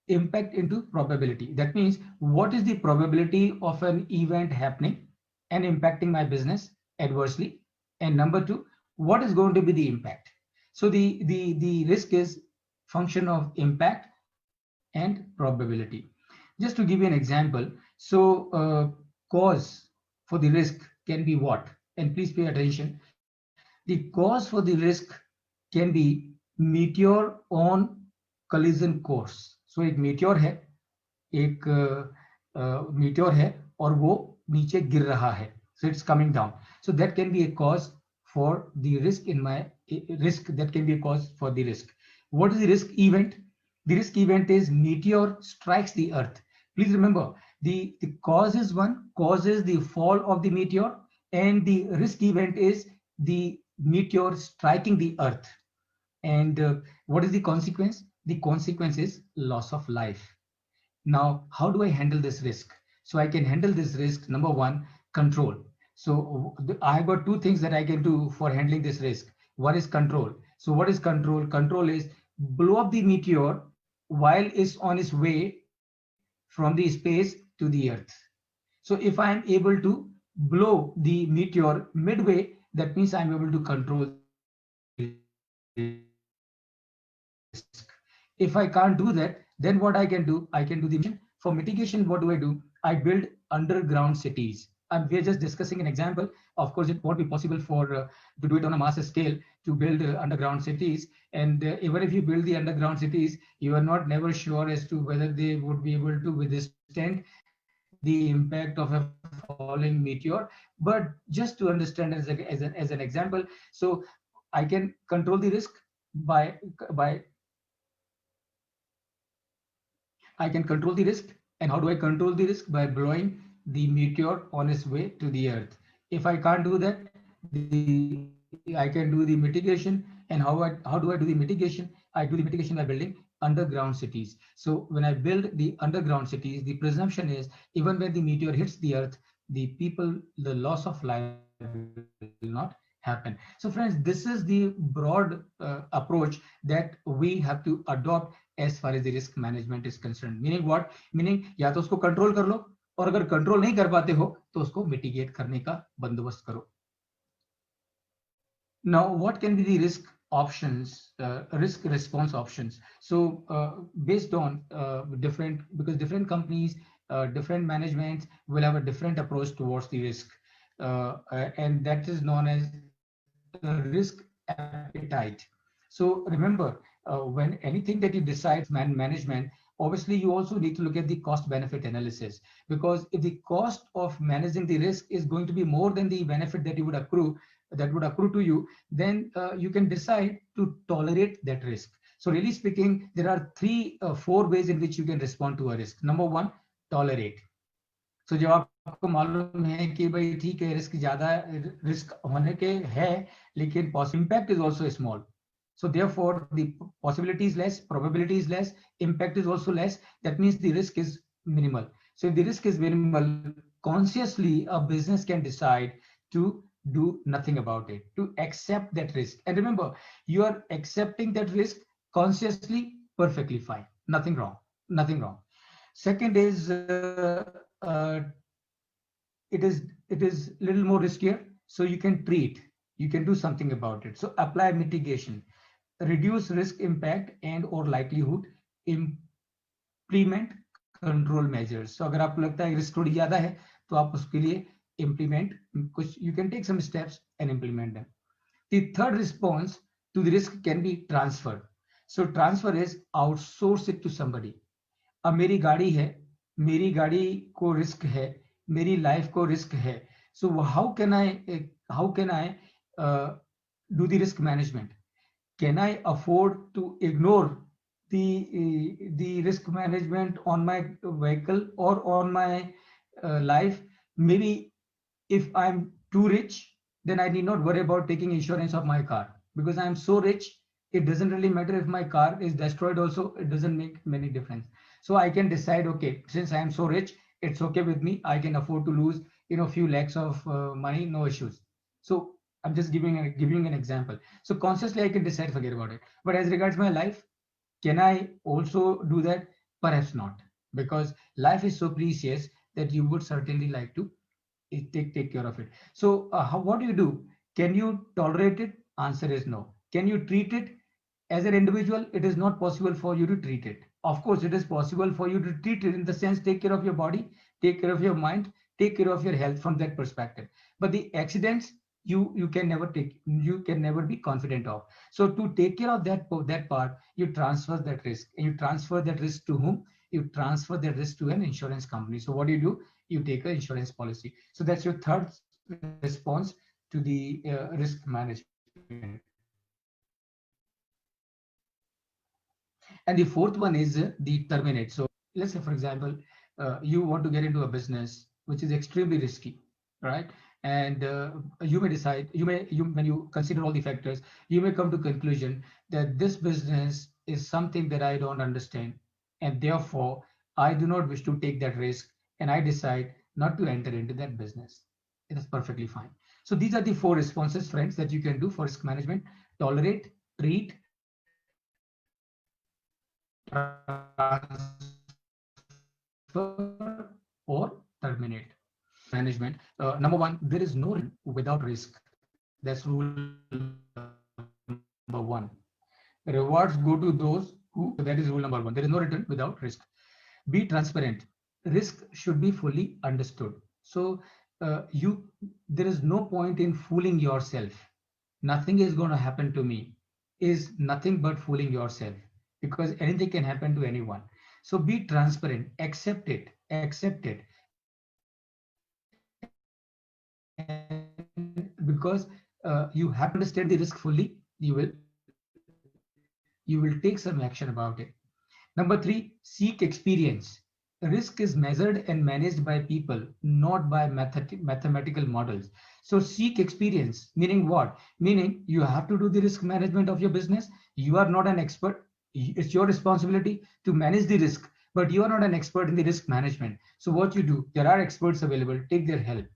impact into probability. That means what is the probability of an event happening and impacting my business adversely? And number 2, what is going to be the impact? So the risk is function of impact and probability. Just to give you an example, so cause for the risk can be what? And please pay attention. The cause for the risk can be meteor on collision course. So एक meteor है, एक meteor है और वो नीचे गिर रहा है. So it's coming down. So that can be a cause for the risk in my risk. That can be a cause for the risk. What is the risk event? The risk event is meteor strikes the earth. Please remember, the cause is one, causes the fall of the meteor, and the risk event is the meteor striking the earth. And what is the consequence? The consequence is loss of life. Now, how do I handle this risk? So I can handle this risk, number 1, control. So I have got 2 things that I can do for handling this risk. One is control. So what is control? Control is blow up the meteor while it's on its way from the space to the earth. So if I am able to blow the meteor midway, that means I'm able to control the risk. If I can't do that, then what I can do? I can do the mitigation. For mitigation, what do? I build underground cities. We are just discussing an example. Of course, it won't be possible for to do it on a mass scale, to build underground cities. And even if you build the underground cities, you are not never sure as to whether they would be able to withstand the impact of a falling meteor. But just to understand as an example, so I can control the risk by I can control the risk. And how do I control the risk? By blowing the meteor on its way to the earth. If I can't do that, I can do the mitigation. And how do I do the mitigation? I do the mitigation by building underground cities. So when I build the underground cities, the presumption is even when the meteor hits the earth, the people, the loss of life will not happen. So friends, this is the broad approach that we have to adopt as far as the risk management is concerned. Meaning what? Meaning या तो उसको control कर लो, और अगर control नहीं कर पाते हो तो उसको मिटिगेट करने का बंदोबस्त करो. Now, what can be the risk options, risk response options? So, based on because different companies, different managements will have a different approach towards the risk, and that is known as risk appetite. So, remember, when anything that you decide management, obviously you also need to look at the cost benefit analysis, because if the cost of managing the risk is going to be more than the benefit that would accrue to you, then you can decide to tolerate that risk. So really speaking, there are four ways in which you can respond to a risk. Number one, tolerate. So जब आपको मालूम है कि भाई ठीक है, risk ज्यादा risk होने के है, लेकिन impact is also small. So therefore the possibility is less, probability is less, impact is also less. That means the risk is minimal. So if the risk is minimal, consciously a business can decide to do nothing about it, to accept that risk. And remember, you are accepting that risk consciously, perfectly fine, nothing wrong, nothing wrong. Second is it is little more riskier, so you can treat, you can do something about it. So apply mitigation, reduce risk impact and or likelihood, implement control measures. So अगर आपको लगता है risk थोड़ी ज्यादा है तो आप उसके लिए implement कुछ, you can take some steps and implement them. The third response to the risk can be transfer. So transfer is outsource it to somebody. अब मेरी गाड़ी है, मेरी गाड़ी को रिस्क है, मेरी लाइफ को रिस्क है. So how can I do the risk management? Can I afford to ignore the risk management on my vehicle or on my life? Maybe if I'm too rich, then I need not worry about taking insurance of my car, because I'm so rich, it doesn't really matter if my car is destroyed also, it doesn't make many difference. So I can decide, okay, since I am so rich, it's okay with me, I can afford to lose few lakhs of money, no issues. So I'm just giving an example. So consciously I can decide, forget about it. But as regards my life, can I also do that? Perhaps not, because life is so precious that you would certainly like to take care of it. So what do? Can you tolerate it? Answer is no. Can you treat it? As an individual, it is not possible for you to treat it. Of course, it is possible for you to treat it in the sense, take care of your body, take care of your mind, take care of your health from that perspective. But the accidents, you can never be confident of. So to take care of that part, you transfer that risk. And you transfer that risk to whom? You transfer that risk to an insurance company. So what do? You take an insurance policy. So that's your third response to the risk management. And the fourth one is the terminate. So let's say, for example, you want to get into a business which is extremely risky, right? And you may decide, when you consider all the factors, you may come to conclusion that this business is something that I don't understand, and therefore I do not wish to take that risk, and I decide not to enter into that business. It is perfectly fine. So these are the four responses, friends, that you can do for risk management: tolerate, treat, transfer, or terminate. Management. Number one, there is no without risk. That's rule number one. Rewards go to those who, that is rule number one. There is no return without risk. Be transparent. Risk should be fully understood. So there is no point in fooling yourself. Nothing is going to happen to me is nothing but fooling yourself, because anything can happen to anyone. So be transparent, accept it. And because you have to understand the risk fully, you will take some action about it. Number three, seek experience. Risk is measured and managed by people, not by mathematical models. So seek experience, meaning what? Meaning you have to do the risk management of your business. You are not an expert. it's your responsibility to manage the risk, but you are not an expert in the risk management. So what you do, there are experts available, take their help.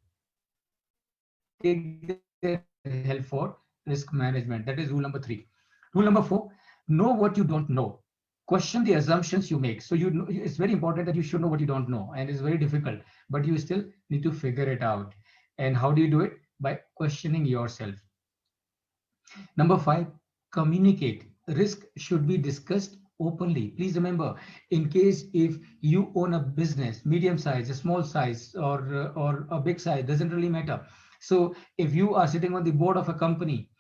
Take their help for risk management. That is rule number 3. Rule number 4, know what you don't know. Question the assumptions you make. So it's very important that you should know what you don't know, and it's very difficult, but you still need to figure it out. And how do you do it? By questioning yourself. Number 5, communicate. Risk should be discussed openly. Please remember, in case if you own a business, medium size, a small size, or a big size, doesn't really matter. So if you are sitting on the board of a company,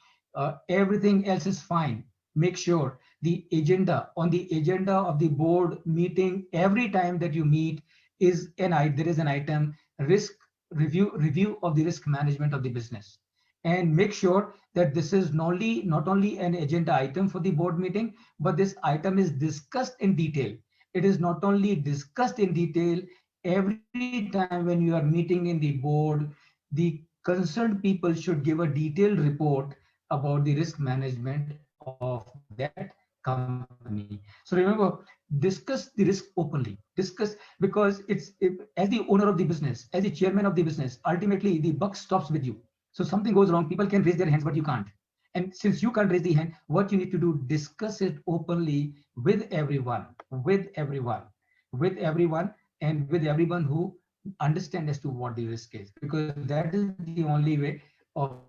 everything else is fine. Make sure the agenda on the agenda of the board meeting every time that you meet there is an item risk review of the risk management of the business, and make sure that this is not only an agenda item for the board meeting, but this item is discussed in detail. It is not only discussed in detail, every time when you are meeting in the board, the concerned people should give a detailed report about the risk management of that company. So remember, discuss the risk openly. Discuss, because as the owner of the business, as the chairman of the business, ultimately the buck stops with you. So something goes wrong, people can raise their hands, but you can't. And since you can't raise the hand, what you need to do, discuss it openly with everyone, with everyone, and with everyone who understand as to what the risk is, because that is the only way of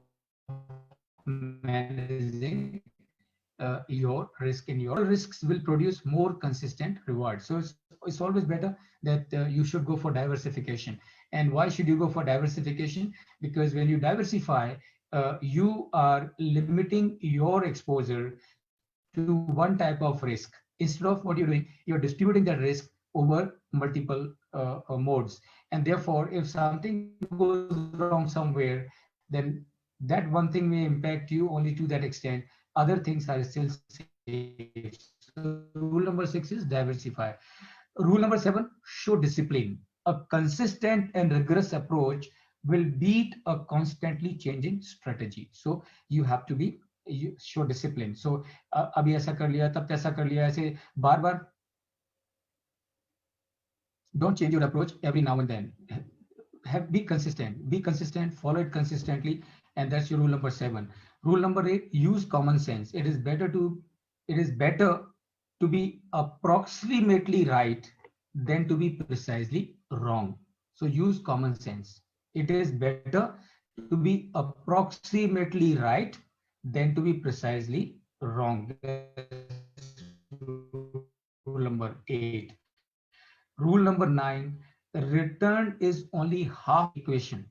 managing your risk in your business. Small risks will produce more consistent rewards. So it's always better that you should go for diversification. And why should you go for diversification? Because when you diversify, you are limiting your exposure to one type of risk. Instead of what you're doing, you're distributing that risk over multiple modes. And therefore, if something goes wrong somewhere, then that one thing may impact you only to that extent. Other things are still safe. So rule number 6 is diversify. Rule number 7, show discipline. A consistent and rigorous approach will beat a constantly changing strategy. So you have to be, you show discipline. So अभी ऐसा कर लिया, तब कैसा कर लिया, ऐसे बार बार don't change your approach every now and then. Be consistent, follow it consistently, and that's your rule number 7. Rule number 8, use common sense. It is better to be approximately right than to be precisely wrong. So use common sense. It is better to be approximately right than to be precisely wrong. That's rule number 8. Rule number 9, return is only half the equation.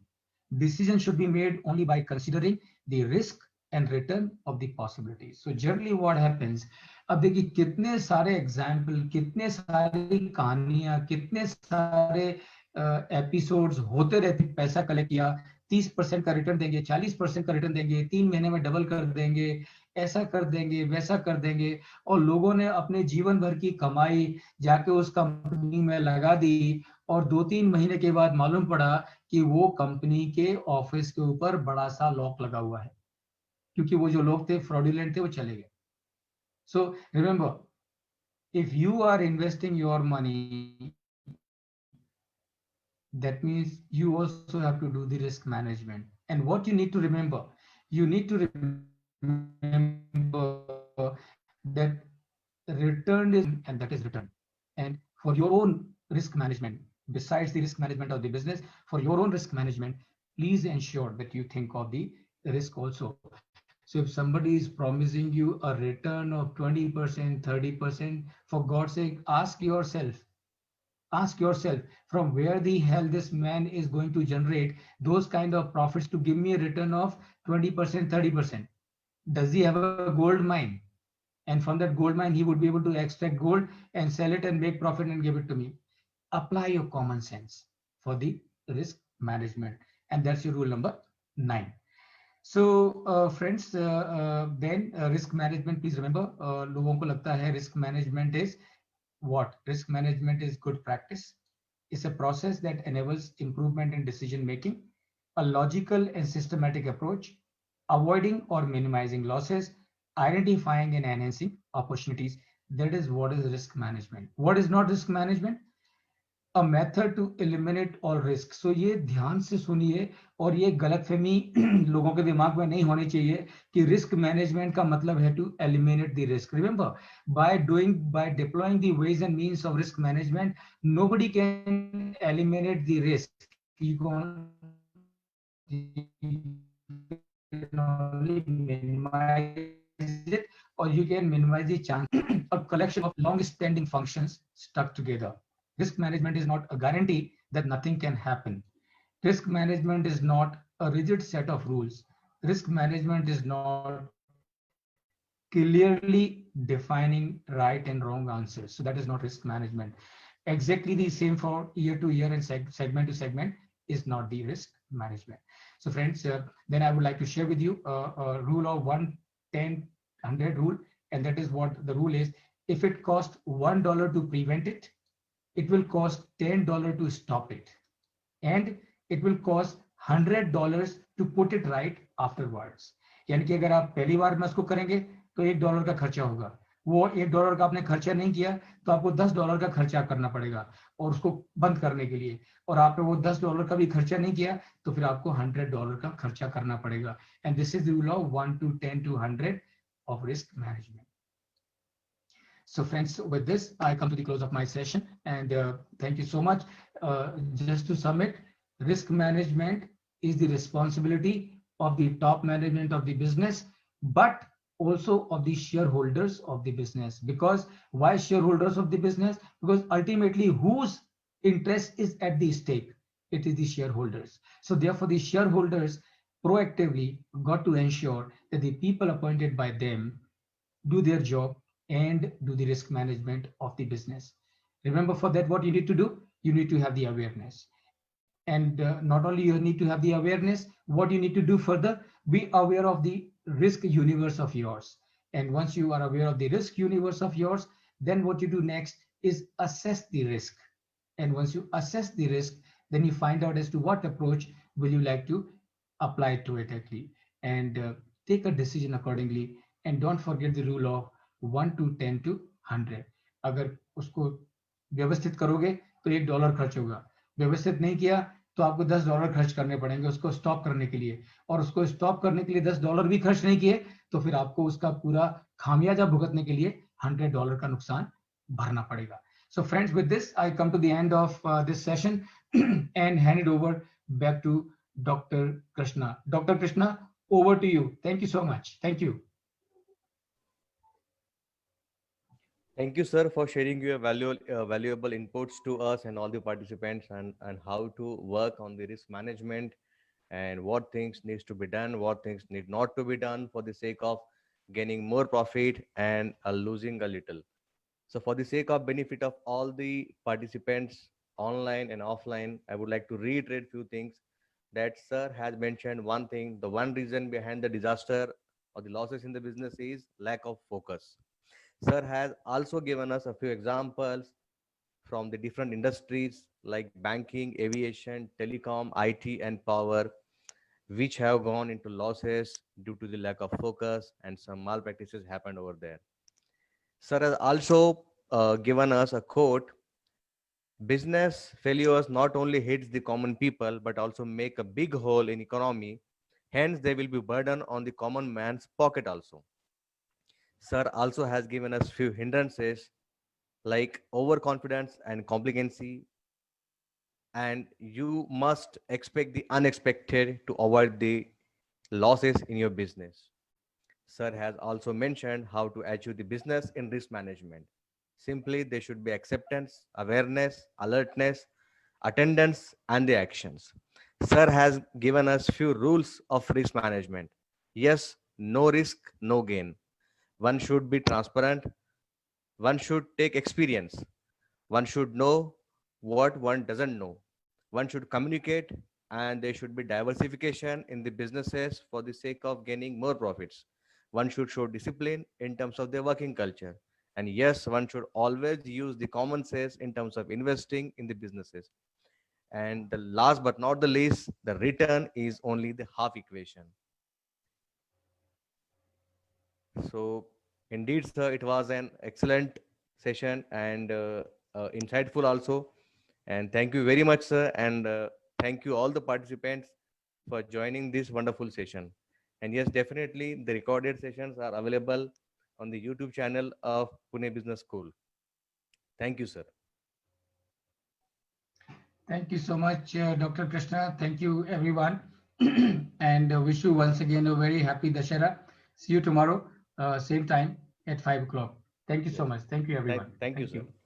Decision should be made only by considering the risk and return of the possibilities. So generally what happens, अब देखिए कितने सारे example, कितने सारी कहानियां, कितने सारे episodes होते रहते, पैसा कलेक्ट किया, 30% का रिटर्न देंगे, 40% का रिटर्न देंगे, 3 महीने में डबल कर देंगे, ऐसा कर देंगे, वैसा कर देंगे, और लोगों ने अपने जीवन भर की कमाई जाके उस कंपनी में लगा दी, और 2-3 महीने के बाद मालूम पड़ा कि वो कंपनी के ऑफिस के ऊपर बड़ा सा लॉक लगा हुआ है, क्योंकि वो जो लोग थे फ्रॉडुलेंट थे, वो चले गए. So remember, if you are investing your money, that means you also have to do the risk management. And what you need to remember, you need to remember that return is and that is return. And for your own risk management, besides the risk management of the business, for your own risk management, please ensure that you think of the risk also. So if somebody is promising you a return of 20%, 30%, for God's sake, ask yourself from where the hell this man is going to generate those kind of profits to give me a return of 20%, 30%. Does he have a gold mine? And from that gold mine, he would be able to extract gold and sell it and make profit and give it to me. Apply your common sense for the risk management. And that's your rule number 9. So friends, then risk management, please remember, लोगों को लगता है risk management is what? Risk management is good practice. It's a process that enables improvement in decision making, a logical and systematic approach, avoiding or minimizing losses, identifying and enhancing opportunities, That is what is risk management. What is not risk management? A method to eliminate all risk. So ये ध्यान से सुनिए और ये गलतफहमी लोगों के दिमाग में नहीं होनी चाहिए कि रिस्क मैनेजमेंट का मतलब है to eliminate the risk. Remember, by deploying the ways and means of risk management, nobody can eliminate the risk. You can only minimize it, or you can minimize the chance. A collection of long-standing functions stuck together. Risk management is not a guarantee that nothing can happen. Risk management is not a rigid set of rules. Risk management is not clearly defining right and wrong answers. So that is not risk management. Exactly the same for year to year and segment to segment is not the risk management. So friends, then I would like to share with you a rule of 1-10-100 rule. And that is what the rule is. If it costs $1 to prevent it, it will cost $10 to stop it. And it will cost $100 to put it right afterwards. यानी कि अगर आप पहली बार में उसको करेंगे तो $1 का खर्चा होगा. वो $1 का आपने खर्चा नहीं किया तो आपको $10 का खर्चा करना पड़ेगा और उसको बंद करने के लिए. और आपने वो $10 का भी खर्चा नहीं किया तो फिर आपको $100 का खर्चा करना पड़ेगा. And this is the rule of 1 to 10 to 100 of risk management. So friends, with this, I come to the close of my session, and thank you so much. Just to sum it, risk management is the responsibility of the top management of the business, but also of the shareholders of the business. Because why shareholders of the business? Because ultimately, whose interest is at the stake? It is the shareholders. So therefore, the shareholders proactively got to ensure that the people appointed by them do their job and do the risk management of the business. Remember, for that, what you need to do? You need to have the awareness. And not only you need to have the awareness, what you need to do further, be aware of the risk universe of yours. And once you are aware of the risk universe of yours, then what you do next is assess the risk. And once you assess the risk, then you find out as to what approach will you like to apply to it actually, and take a decision accordingly. And don't forget the rule of 1 to 10 to 100. अगर उसको व्यवस्थित करोगे तो $1 खर्च होगा. व्यवस्थित नहीं किया तो आपको $10 खर्च करने पड़ेंगे उसको स्टॉप करने के लिए. और उसको स्टॉप करने के लिए $10 भी खर्च नहीं किए तो फिर आपको उसका पूरा खामियाजा भुगतने के लिए $100 का नुकसान भरना पड़ेगा. So friends, with this, I come to the end of this session and hand it over back to Dr. Krishna. Dr. Krishna, over to you. Thank you so much. Thank you. Thank you, sir, for sharing your valuable inputs to us and all the participants, and how to work on the risk management and what things needs to be done, what things need not to be done for the sake of gaining more profit and losing a little. So for the sake of benefit of all the participants online and offline, I would like to reiterate few things that sir has mentioned. One thing, the one reason behind the disaster or the losses in the business is lack of focus. Sir has also given us a few examples from the different industries like banking, aviation, telecom, IT, and power, which have gone into losses due to the lack of focus and some malpractices happened over there. Sir has also given us a quote: business failures not only hits the common people but also make a big hole in economy. Hence, they will be burden on the common man's pocket also. Sir also has given us few hindrances like overconfidence and complacency, and you must expect the unexpected to avoid the losses in your business. Sir has also mentioned how to achieve the business in risk management. Simply, there should be acceptance, awareness, alertness, attendance, and the actions. Sir has given us few rules of risk management. Yes, no risk, no gain. One should be transparent. One should take experience. One should know what one doesn't know. One should communicate, and there should be diversification in the businesses for the sake of gaining more profits. One should show discipline in terms of their working culture. And yes, one should always use the common sense in terms of investing in the businesses. And the last but not the least, the return is only the half equation. So Indeed, sir, it was an excellent session and insightful also. And thank you very much, sir. And thank you all the participants for joining this wonderful session. And yes, definitely the recorded sessions are available on the YouTube channel of Pune Business School. Thank you, sir. Thank you so much, Dr. Krishna. Thank you, everyone. And wish you once again a very happy Dashera. See you tomorrow, same time at 5 o'clock. Thank you so Yes. much. Thank you, everyone. Thank you, Thank you. sir.